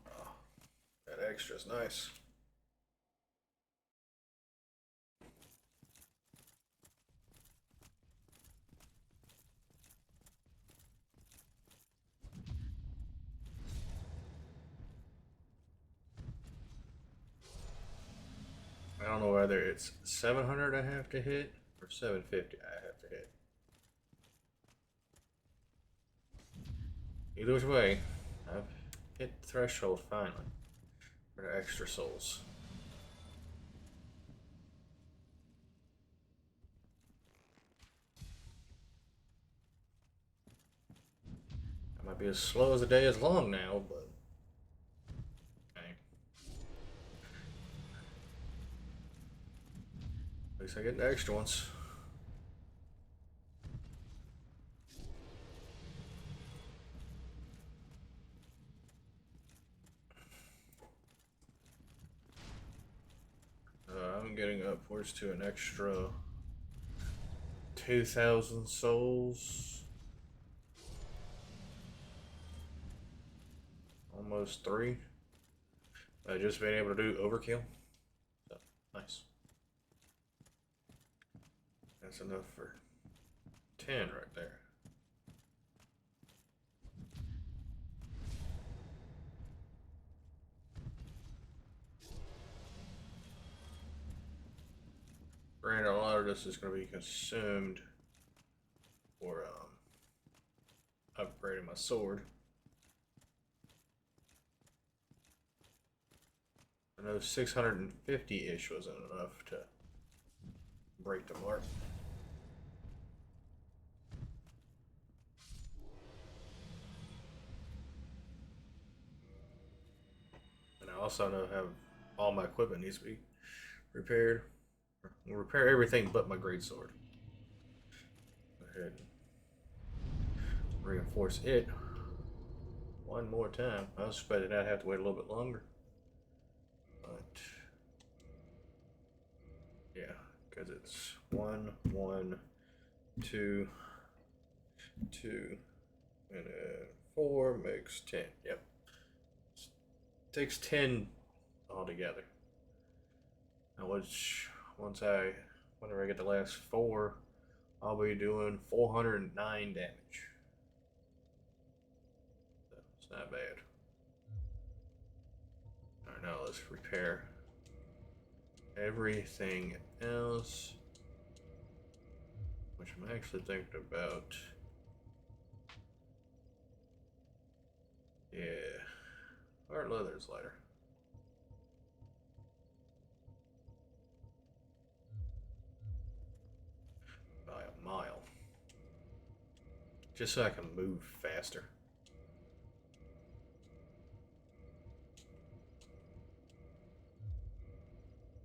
Oh, that extra's nice. don't know whether it's 700 I have to hit or 750 I have to hit. Either which way, I've hit the threshold finally for the extra souls. It might be as slow as the day is long now, but okay. At least I get the extra ones. I'm getting upwards to an extra 2,000 souls. Almost 3. Just being able to do overkill. So, nice. That's enough for 10 right there. Granted, a lot of this is going to be consumed for upgrading my sword. I know 650-ish wasn't enough to break the mark. And I also know have all my equipment needs to be repaired. We'll repair everything but my greatsword. Go ahead and reinforce it one more time. I was expecting I'd have to wait a little bit longer. But yeah, because it's 1, 1, 2, 2, and 4 makes 10. Yep. Takes 10 altogether. Now, whenever I get the last 4, I'll be doing 409 damage. So it's not bad. Alright, now let's repair everything else, which I'm actually thinking about. Yeah, hard leather's lighter. By a mile. Just so I can move faster.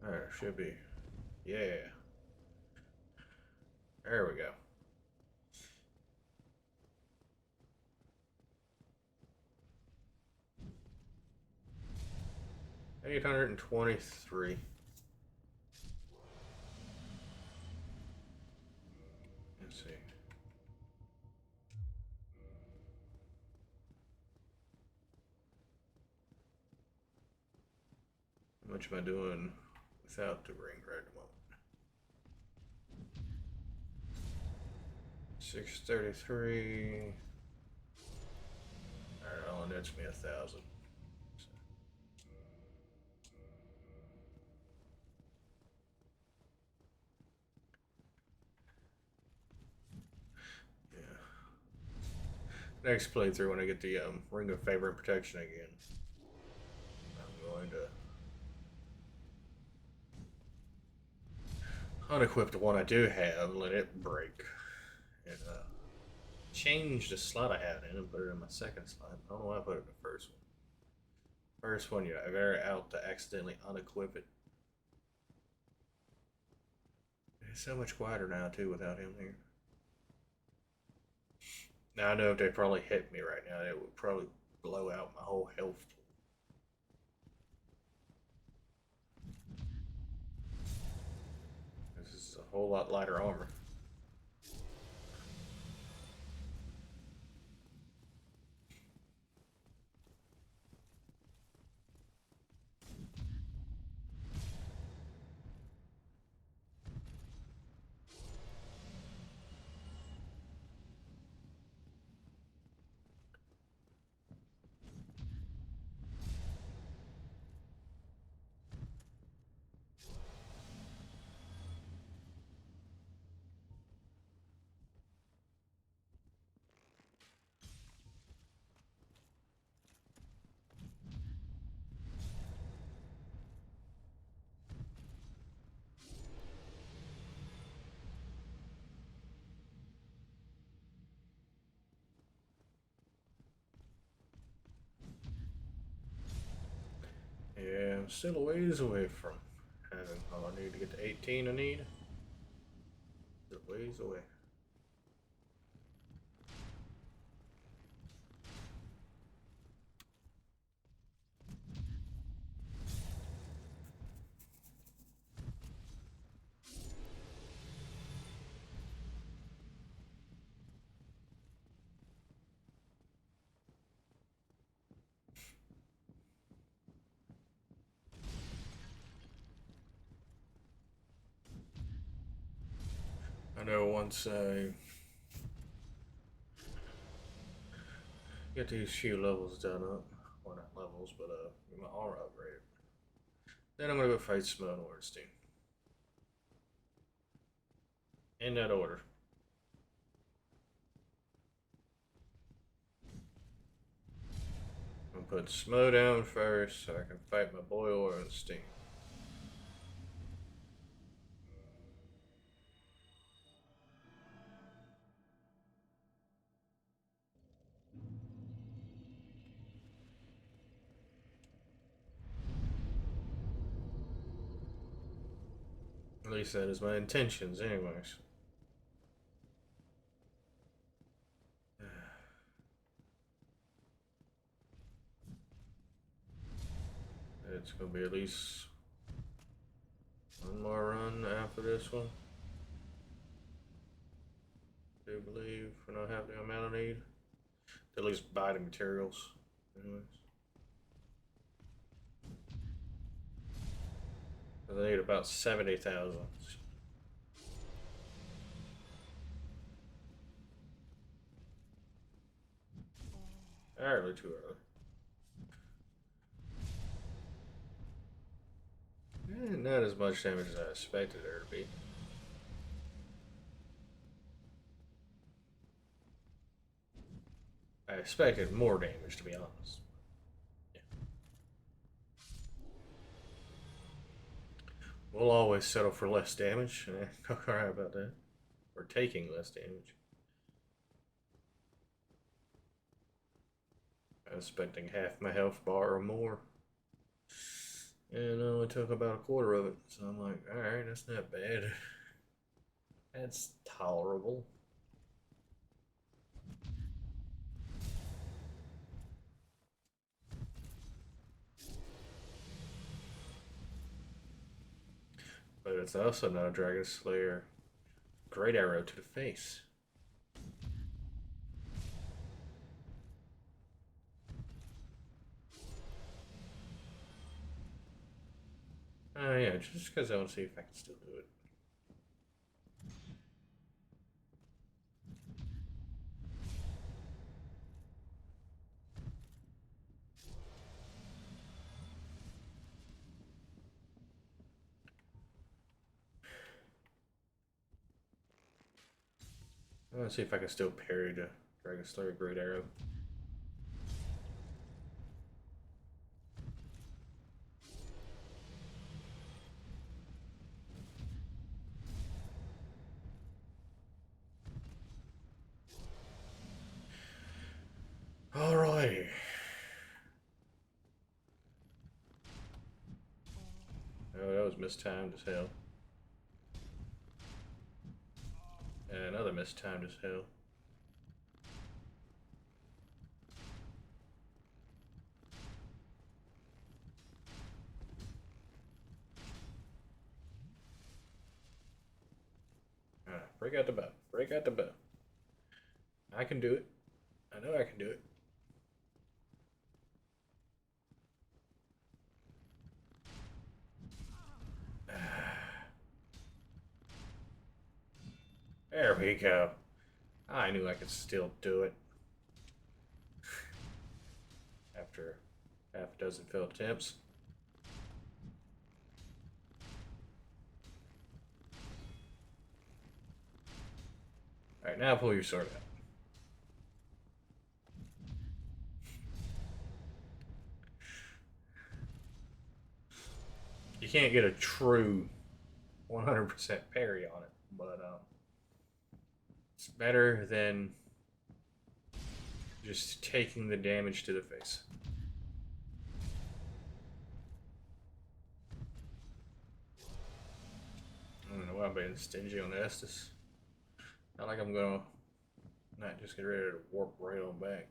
There should be. Yeah. There we go. $823. Let's see. How much am I doing without the ring right at the moment? 633. Alright, all nets me 1,000. Next playthrough, when I get the Ring of Favor and Protection again, I'm going to unequip the one I do have, let it break, and change the slot I had in and put it in my second slot. I don't know why I put it in the first one. First one, I very out to accidentally unequip it. It's so much quieter now too without him here. Now I know if they probably hit me right now, it would probably blow out my whole health pool. This is a whole lot lighter armor. I'm still a ways away from having all I need to get to 18 I need. Still a ways away. I know once I get these few levels done up, well not levels, but get my armor upgraded, then I'm gonna go fight Smough and Ornstein. In that order. I'm gonna put Smough down first so I can fight my boy Ornstein. At least that is my intentions, anyways. It's gonna be at least one more run after this one. I do believe when I have the amount I need. At least buy the materials. Anyways. I need about 70,000. Early, too early. Not as much damage as I expected there to be. I expected more damage, to be honest. Yeah. We'll always settle for less damage. Alright about that. We're taking less damage. I was expecting half my health bar or more. And I only took about a quarter of it. So I'm like, alright, that's not bad. That's tolerable. But it's also not a Dragon Slayer. Great arrow to the face. Oh yeah, just because I want to see if I can still do it. I want to see if I can still parry the Dragon Slayer Great Arrow. Alrighty. Oh, that was mistimed as hell. And another mistimed as hell. Alright, break out the bow. Break out the bow. I can do it. I know I can do it. There we go. I knew I could still do it. After half a dozen failed attempts. Alright, now pull your sword out. You can't get a true 100% parry on it, but it's better than just taking the damage to the face. why I'm being stingy on Estus. Not like I'm gonna not just get ready to warp right on back.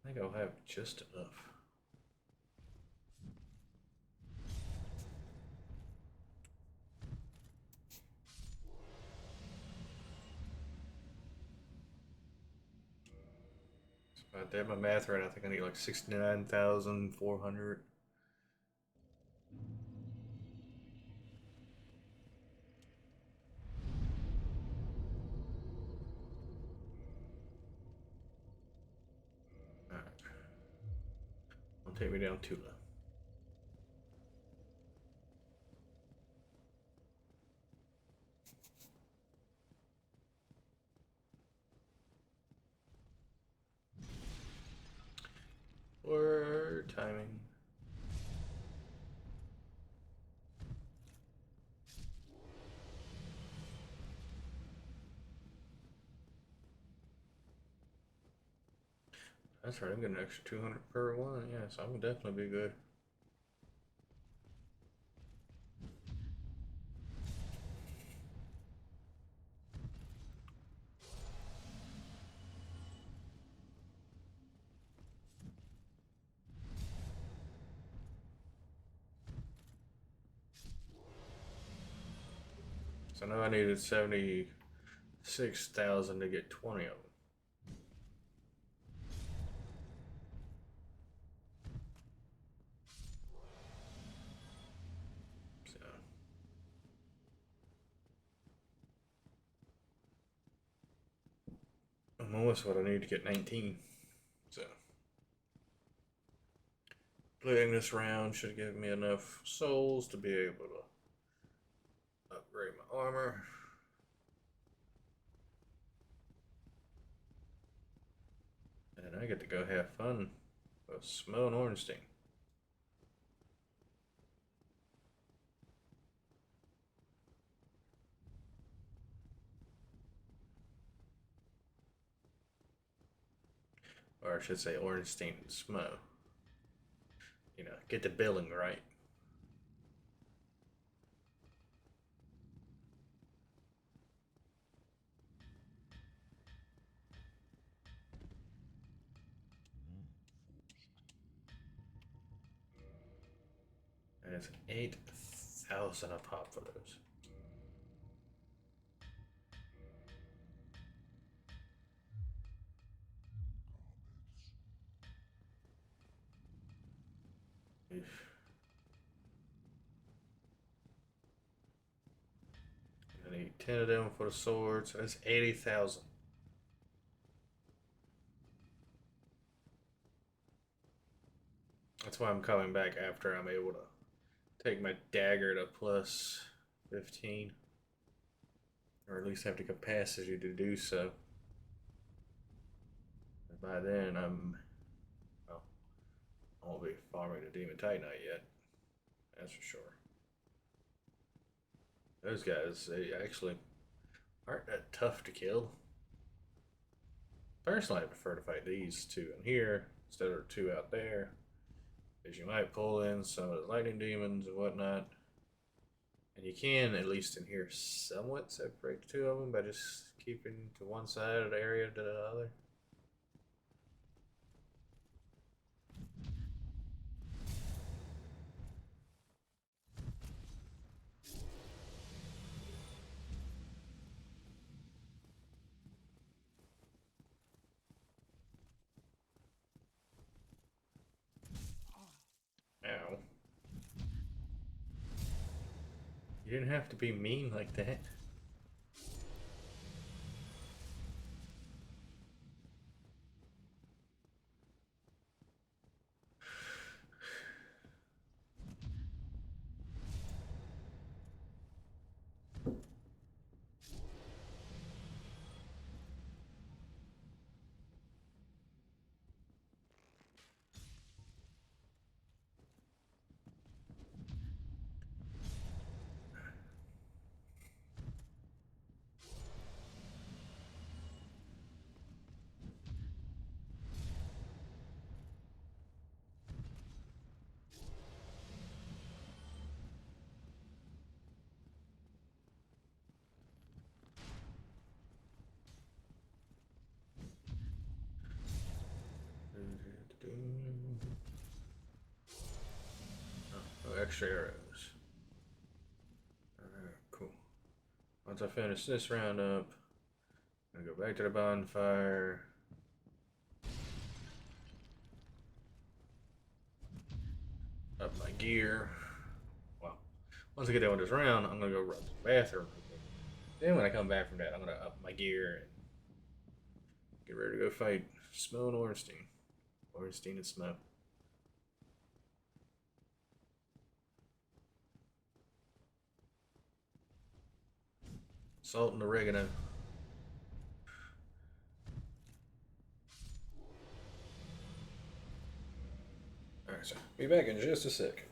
I think I'll have just enough. I did my math right. I think I need like 69,400. Alright. Don't take me down too low. Or timing. That's right, I'm getting an extra 200 per one. Yeah, so I'm gonna definitely be good. So now I needed 76,000 to get 20 of them. So I'm almost what I need to get 19. So playing this round should give me enough souls to be able to upgrade my armor. And I get to go have fun with Smo and Ornstein. Or I should say Ornstein and Smo. You know, get the billing right. And it's 8,000 a pop for those. I need 10 of them for the sword, so that's 80,000. That's why I'm coming back after I'm able to take my dagger to plus 15. Or at least have the capacity to do so. And by then, well, I won't be farming the Demon Titanite yet. That's for sure. Those guys, they actually aren't that tough to kill. Personally, I prefer to fight these two in here instead of two out there. Because you might pull in some of the lightning demons and whatnot. And you can, at least in here, somewhat separate the two of them by just keeping to one side of the area to the other. Ow. You didn't have to be mean like that. extra arrows. Alright, cool. Once I finish this round up, I'm gonna go back to the bonfire. Up my gear. Well, once I get done with this round, I'm gonna go run to the bathroom. Then when I come back from that, I'm gonna up my gear and get ready to go fight Smo and Ornstein. Ornstein and Smo. Salt and oregano. Alright, so be back in just a second.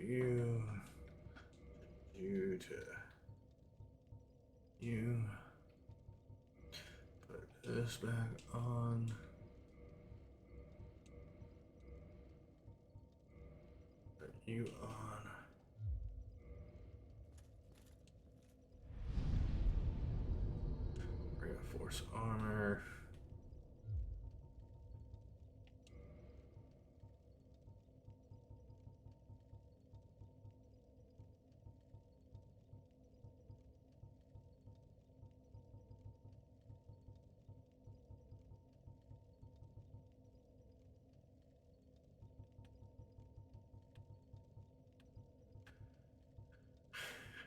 You to you to you. Put this back on. Put you on. Reinforce armor.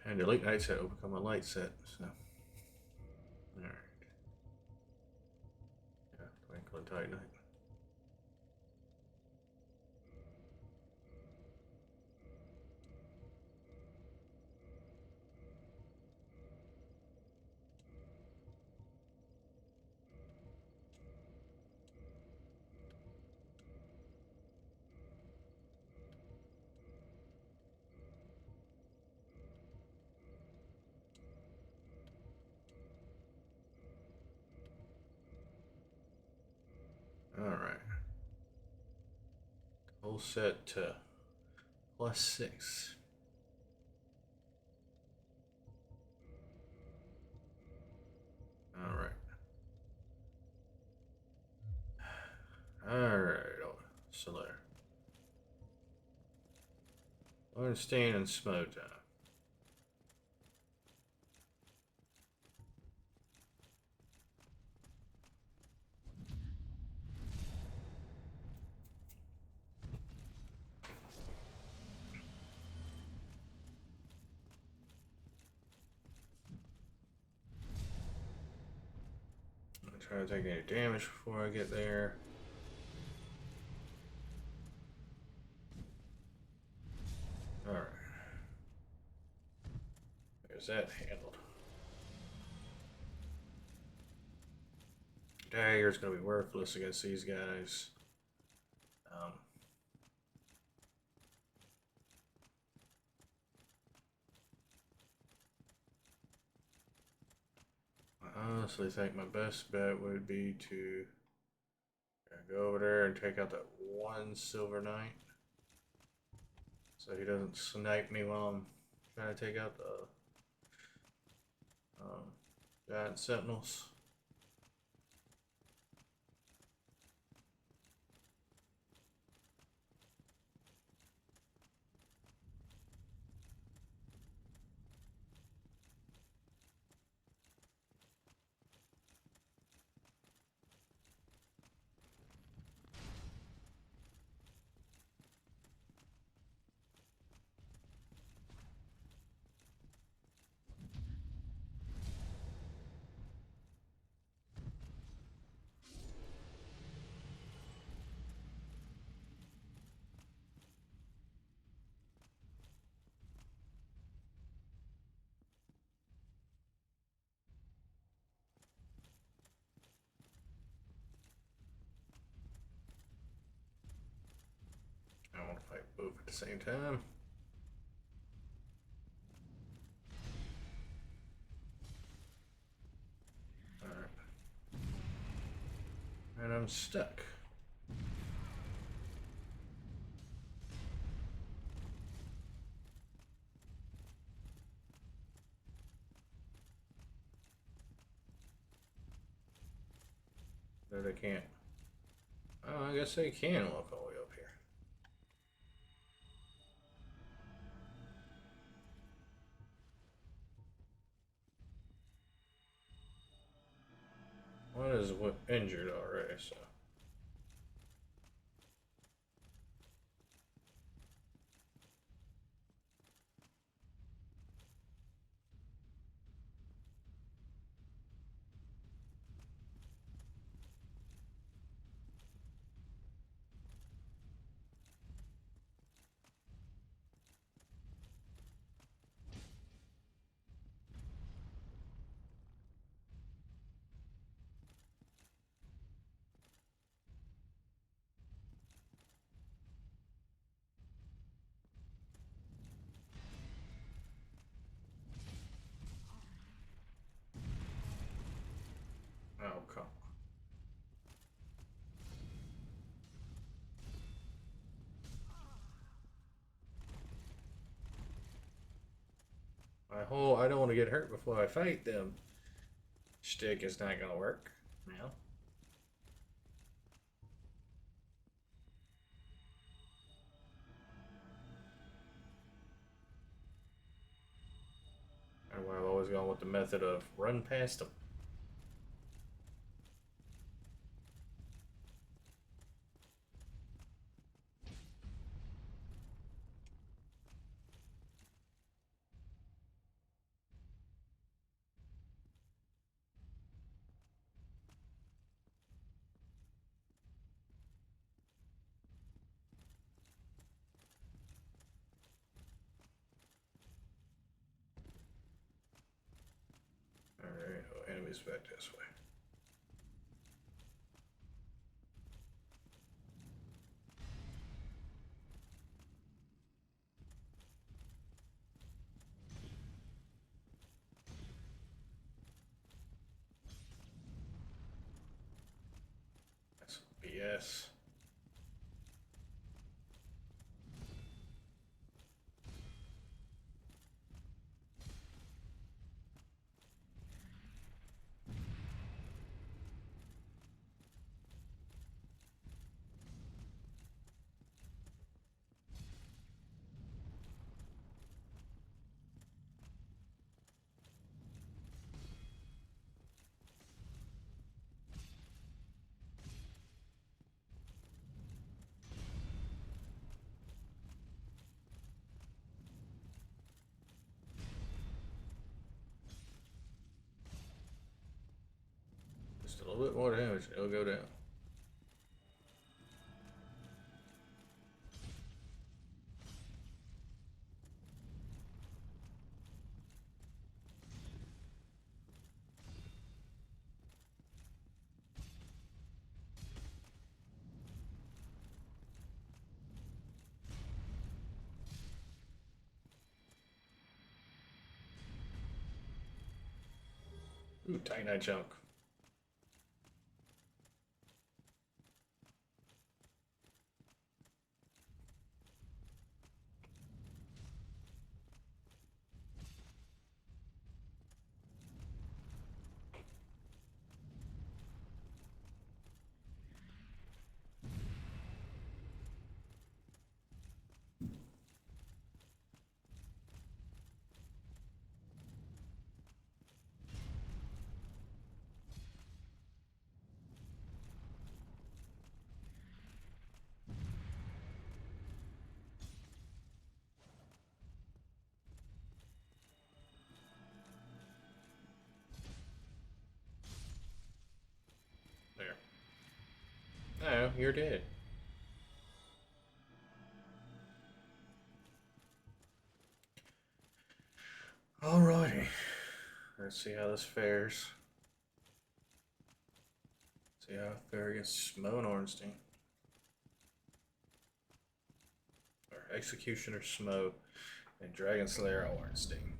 And the late night set will become a light set, so. Alright. Yeah, Twinkle and Titanite. Alright. Whole set to +6. Alright. Alright, so there. Ornstein and Smo time. Try to take any damage before I get there. Alright. There's that handled. dagger's gonna be worthless against these guys. Um, I honestly think my best bet would be to go over there and take out that one Silver Knight, so he doesn't snipe me while I'm trying to take out the giant sentinels. I want to fight both at the same time. Alright. And I'm stuck. No, they can't. Oh, I guess they can walk all the way up here. One is injured already, so. Oh, come on. I don't want to get hurt before I fight them. Shtick is not gonna work now. And I've always gone with the method of run past them. Alright, oh, enemies back this way. That's BS. Just a little bit more damage, it'll go down. Ooh, Titanite junk. There. No, you're dead. Alrighty. Let's see how this fares. See how it fares against Smo and Ornstein. Or Executioner Smo and Dragon Slayer Ornstein.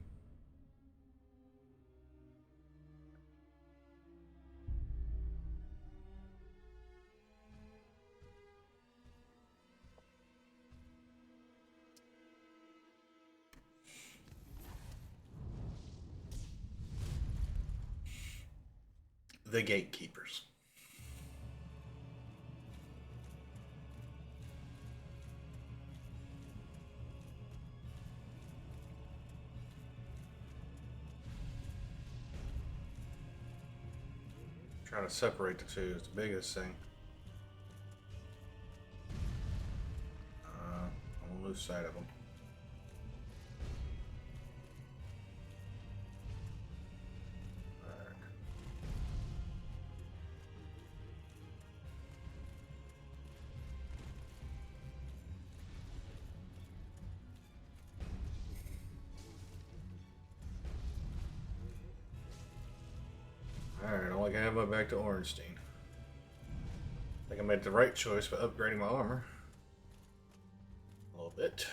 The Gatekeepers. Trying to separate the two is the biggest thing. I'm gonna lose sight of them. Alright, only can have my back to Ornstein. I think I made the right choice by upgrading my armor. A little bit.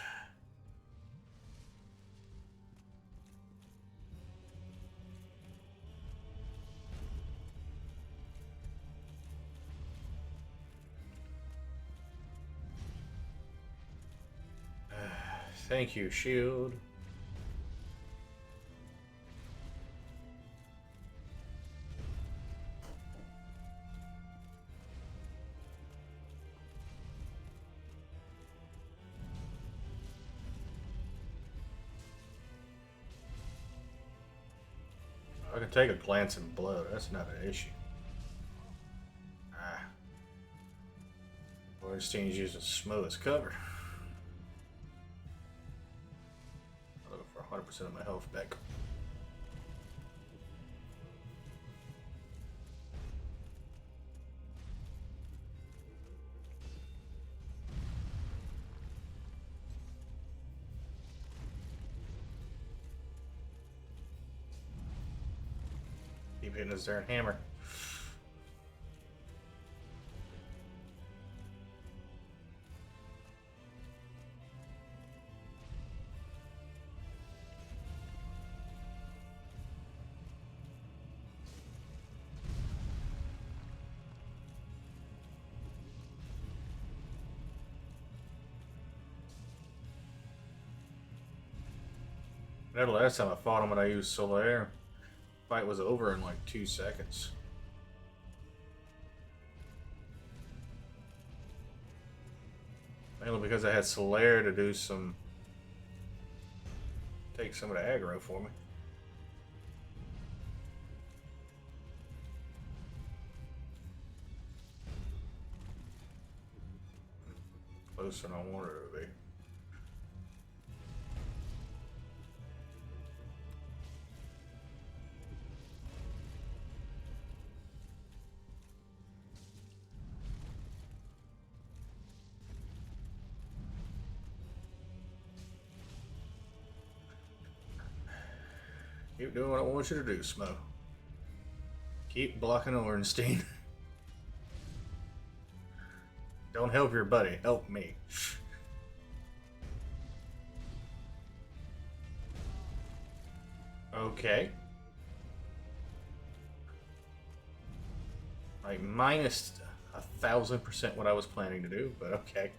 Thank you, shield. I can take a glance and blow. That's not an issue. Ornstein's using Smo as cover. I'm looking for 100% of my health back. Keep hitting his darn hammer. You know, the last time I fought him when I used Solaire, fight was over in like 2 seconds. Mainly because I had Solaire to do some... take some of the aggro for me. Closer than I wanted it to be. Keep doing what I want you to do, Smo. Keep blocking Ornstein. Don't help your buddy, help me. Okay. Like minus 1,000% what I was planning to do, but okay.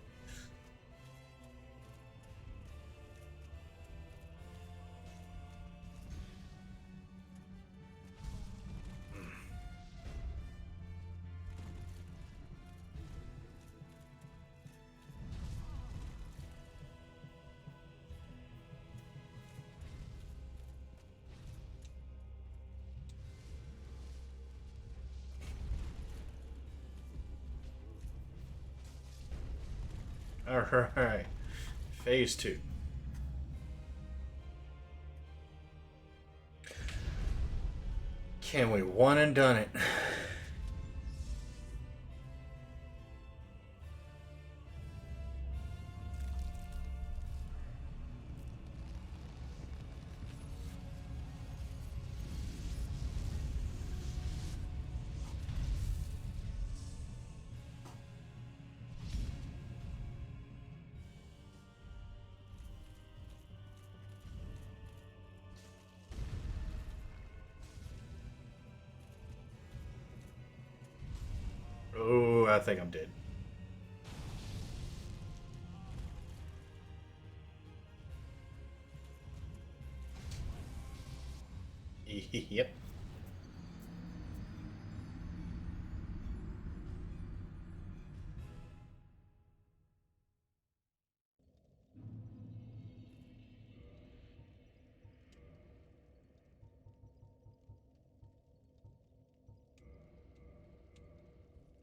Alright. Phase 2. Can we one and done it? Oh, I think I'm dead. Yep.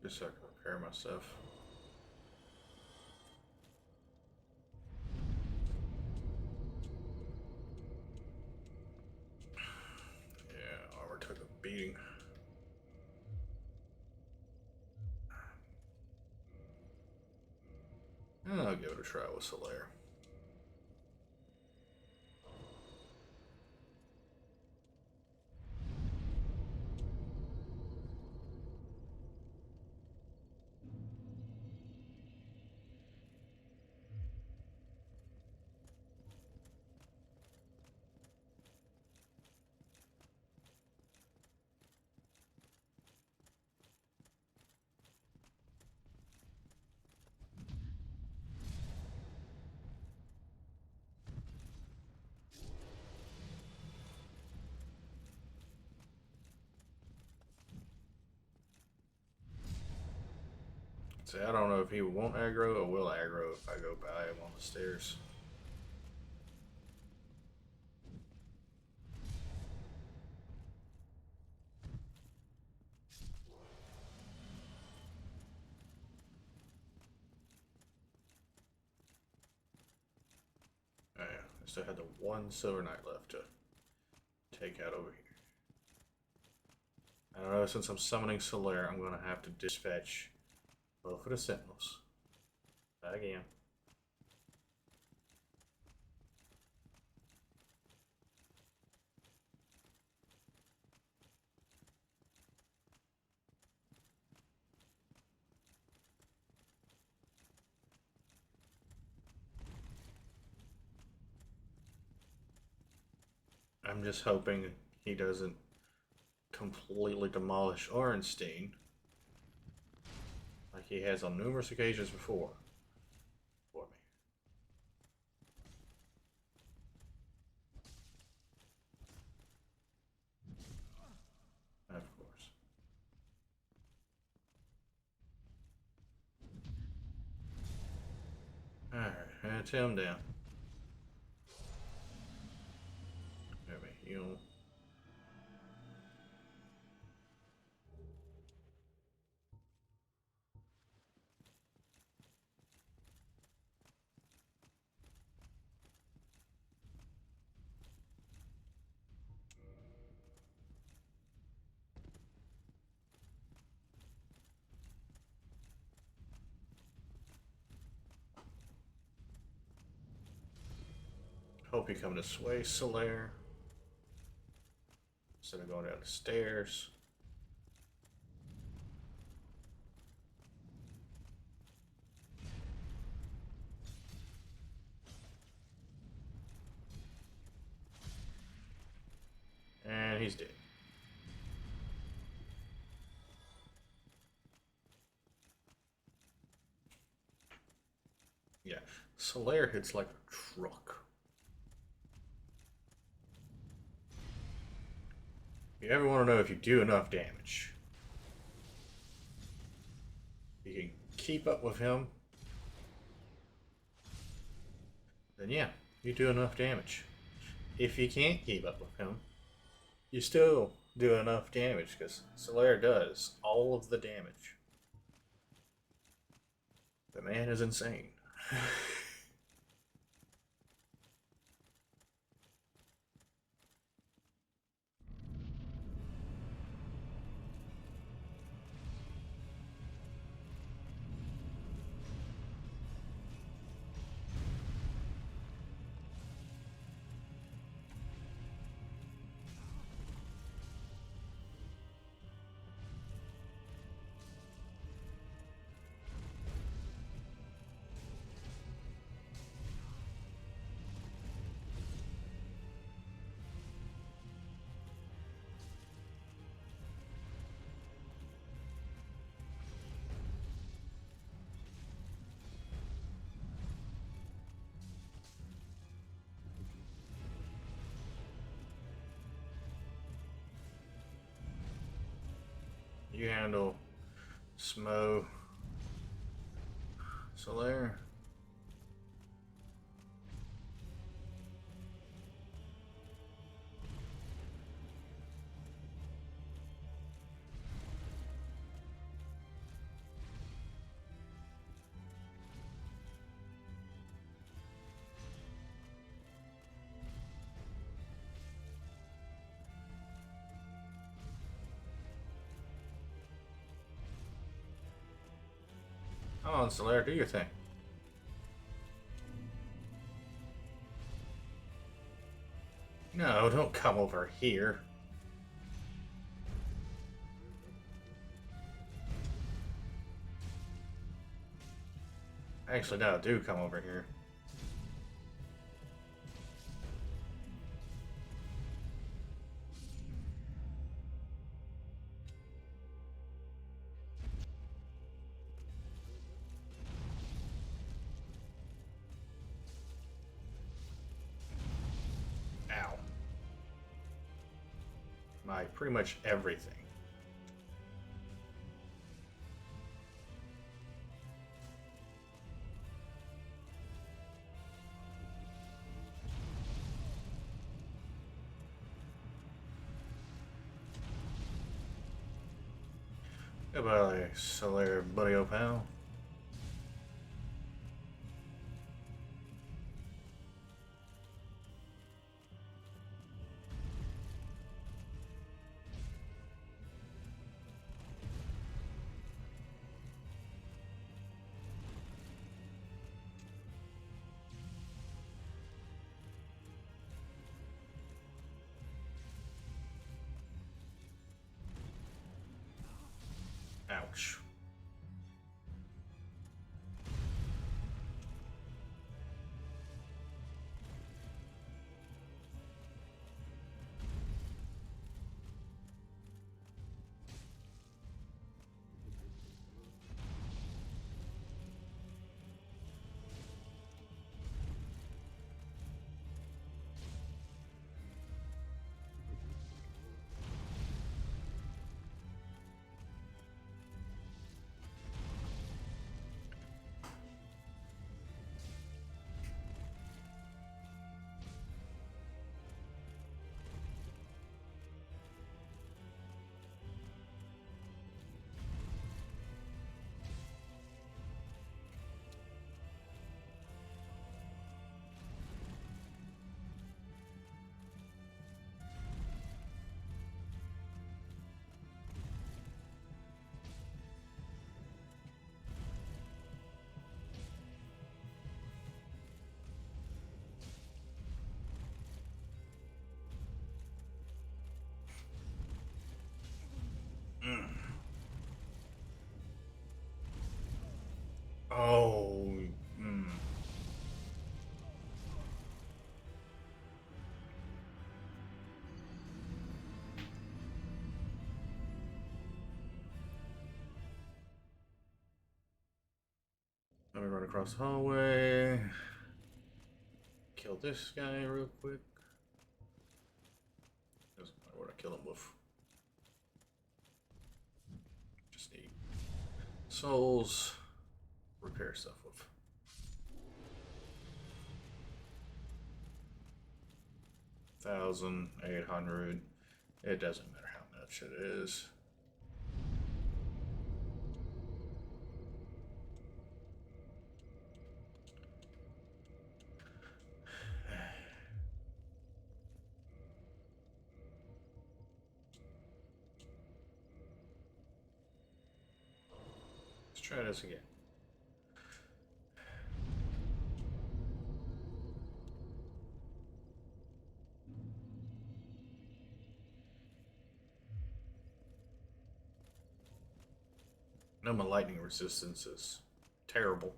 Just so I can prepare myself. Yeah, armor took a beating. I'll give it a try with Solaire. See, I don't know if he won't aggro or will aggro if I go by him on the stairs. Oh, yeah, I still had the one Silver Knight left to take out over here. I don't know, since I'm summoning Solaire, I'm going to have to dispatch both of the Sentinels. Again. I'm just hoping he doesn't completely demolish Ornstein like he has on numerous occasions before for me. Of course. Alright, that's him down. Let me heal. Hope you come this way, Solaire. Instead of going down the stairs. And he's dead. Solaire hits like a truck. You ever want to know if you do enough damage? You can keep up with him, then yeah, you do enough damage. If you can't keep up with him, you still do enough damage because Solaire does all of the damage. The man is insane. You handle Smo Solaire. Come on, Solaire, do your thing. No, don't come over here. Actually, no, do come over here. Ow. My pretty much everything. Goodbye, Solaire, buddy, oh pal. Ouch. Mm. Oh. Mm. Let me run across the hallway. with this guy real quick. Doesn't matter what I kill him with. Just need souls, repair stuff with. 1,800. It doesn't matter how much it is. Let's try this again. I know my lightning resistance is terrible.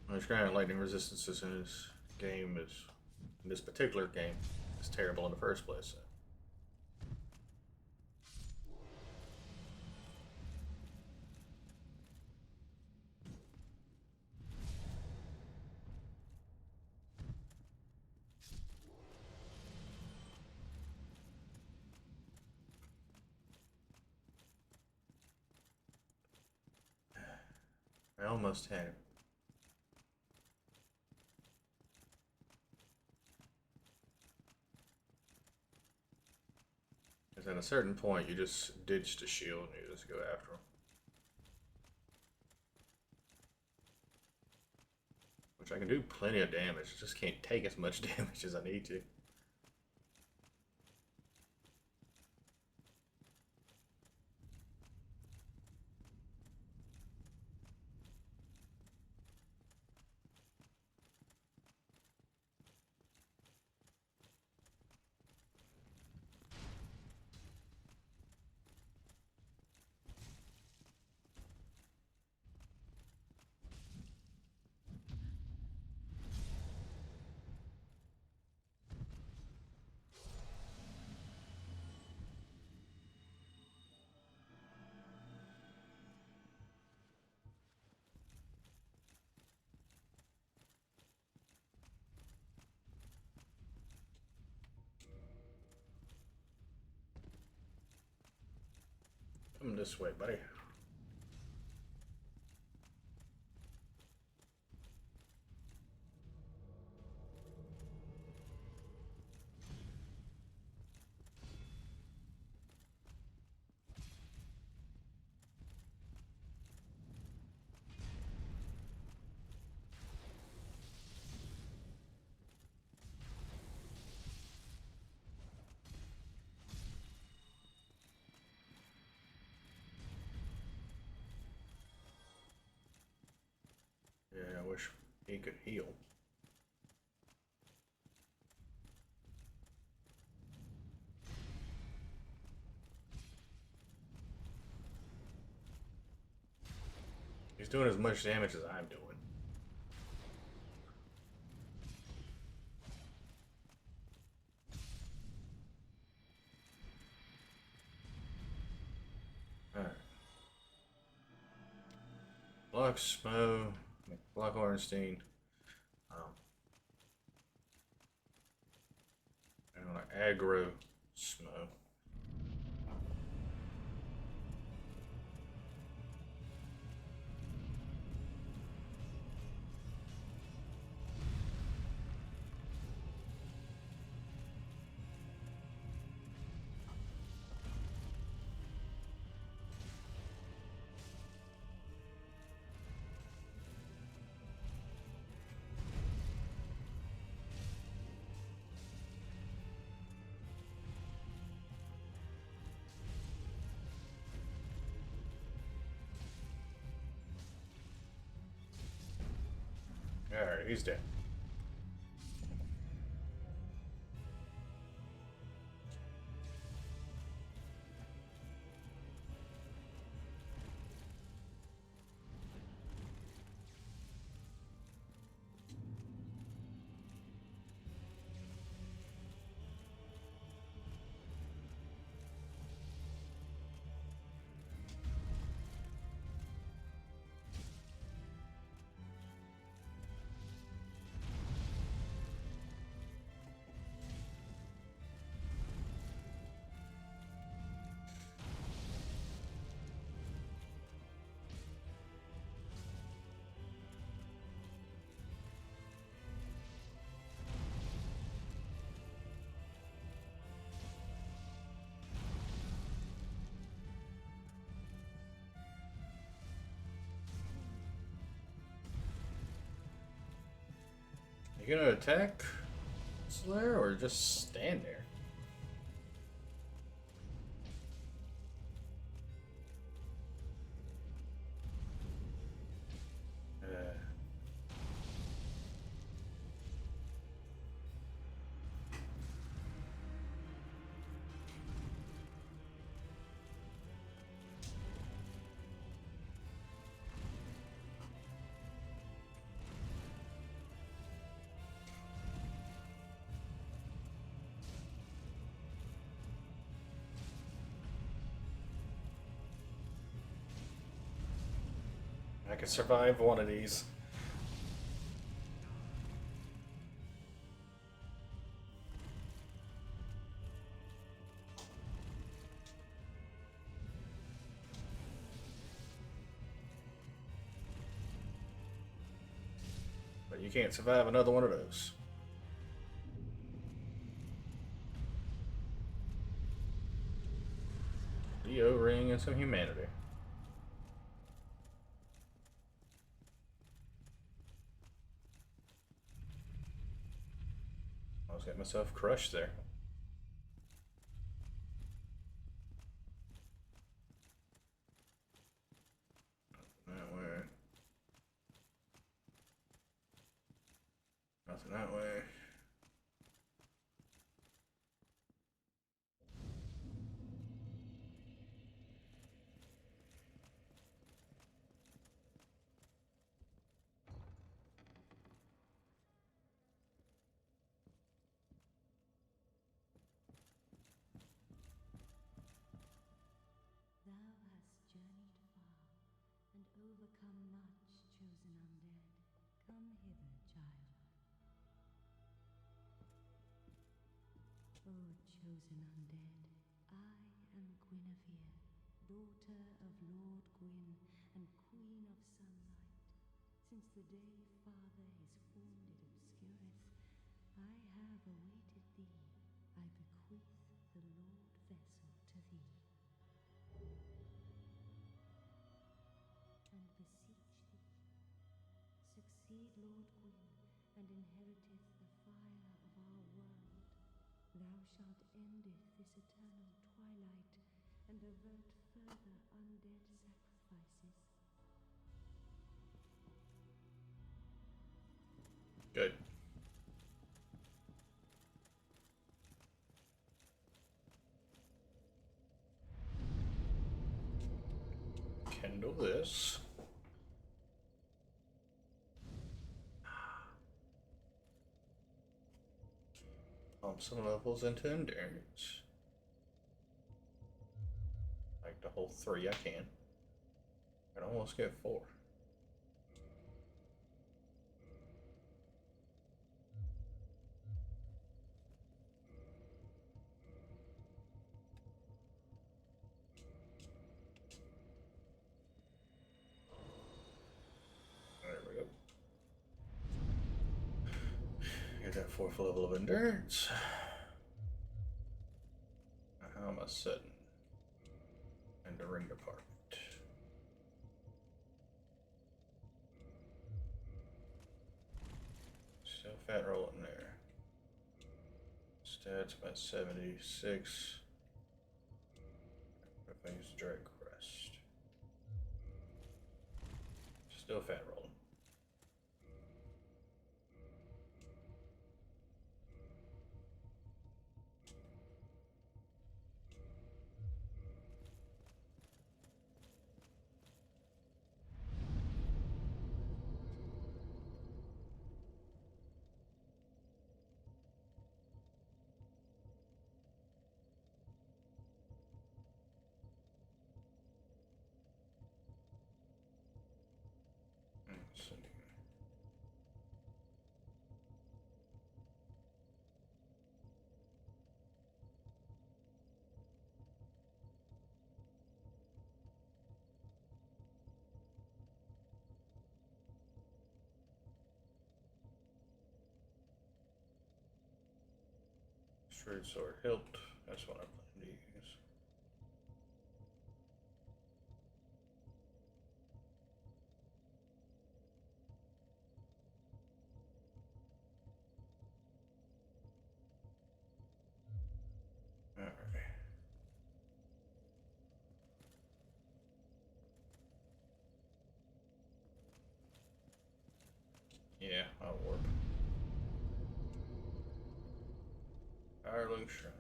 Most granted, lightning resistances in this game is, in this particular game, is terrible in the first place. So. I almost had it. Because at a certain point, you just ditch the shield and you just go after them. Which I can do plenty of damage, I just can't take as much damage as I need to. Come this way, buddy. Yeah, I wish he could heal. He's doing as much damage as I'm doing. Alright. Block Smo, block Ornstein. And I'm gonna aggro Smo. Alright, he's dead. You gonna attack Slayer or just stand there? I can survive one of these. But you can't survive another one of those. Leo ring and some humanity. I was getting myself crushed there. That way. Nothing that way. Thou hast journeyed far, and overcome much, chosen undead. Come hither, child. O chosen undead, I am Guinevere, daughter of Lord Gwyn and Queen of Sunlight. Since the day Father his wounded obscureth, I have awaited thee. I bequeath the Lord vessel to thee. And beseech thee, succeed Lord Gwyn, and inheriteth the fire of our world. Thou shalt endeth this eternal twilight, and avert further undead sacrifices. Good. Kindle this. Pump some levels into endurance. Like the whole 3 I can. I can almost get 4. There we go. Get that 4th level of endurance. How am I sitting? In the ring department. Still fat rolling there. Stats about 76. Everything's Drake Crest. Still fat rolling. Straight sword hilt. That's what I plan to use. Yeah, I'll warp. Firelink Shrine.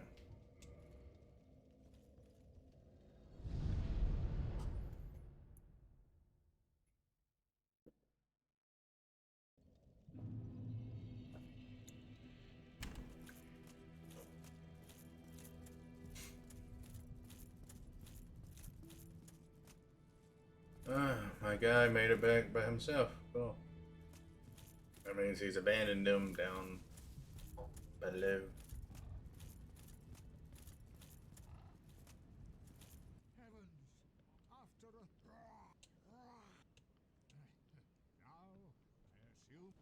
Ah, my guy made it back by himself. Cool. That means he's abandoned them down below. Heavens! After a now, I assume.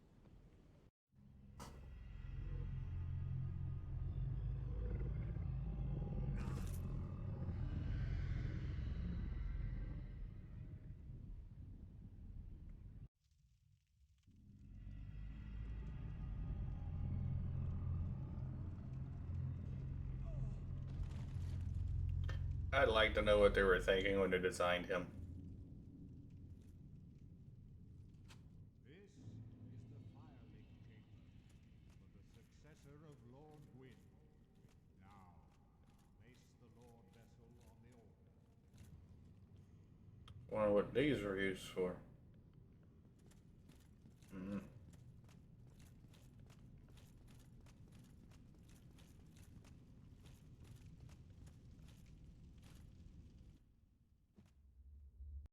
I'd like to know what they were thinking when they designed him. This is the Firelink Chamber for the successor of Lord Gwyn. Now, place the Lord Vessel on the altar. Wonder what these were used for.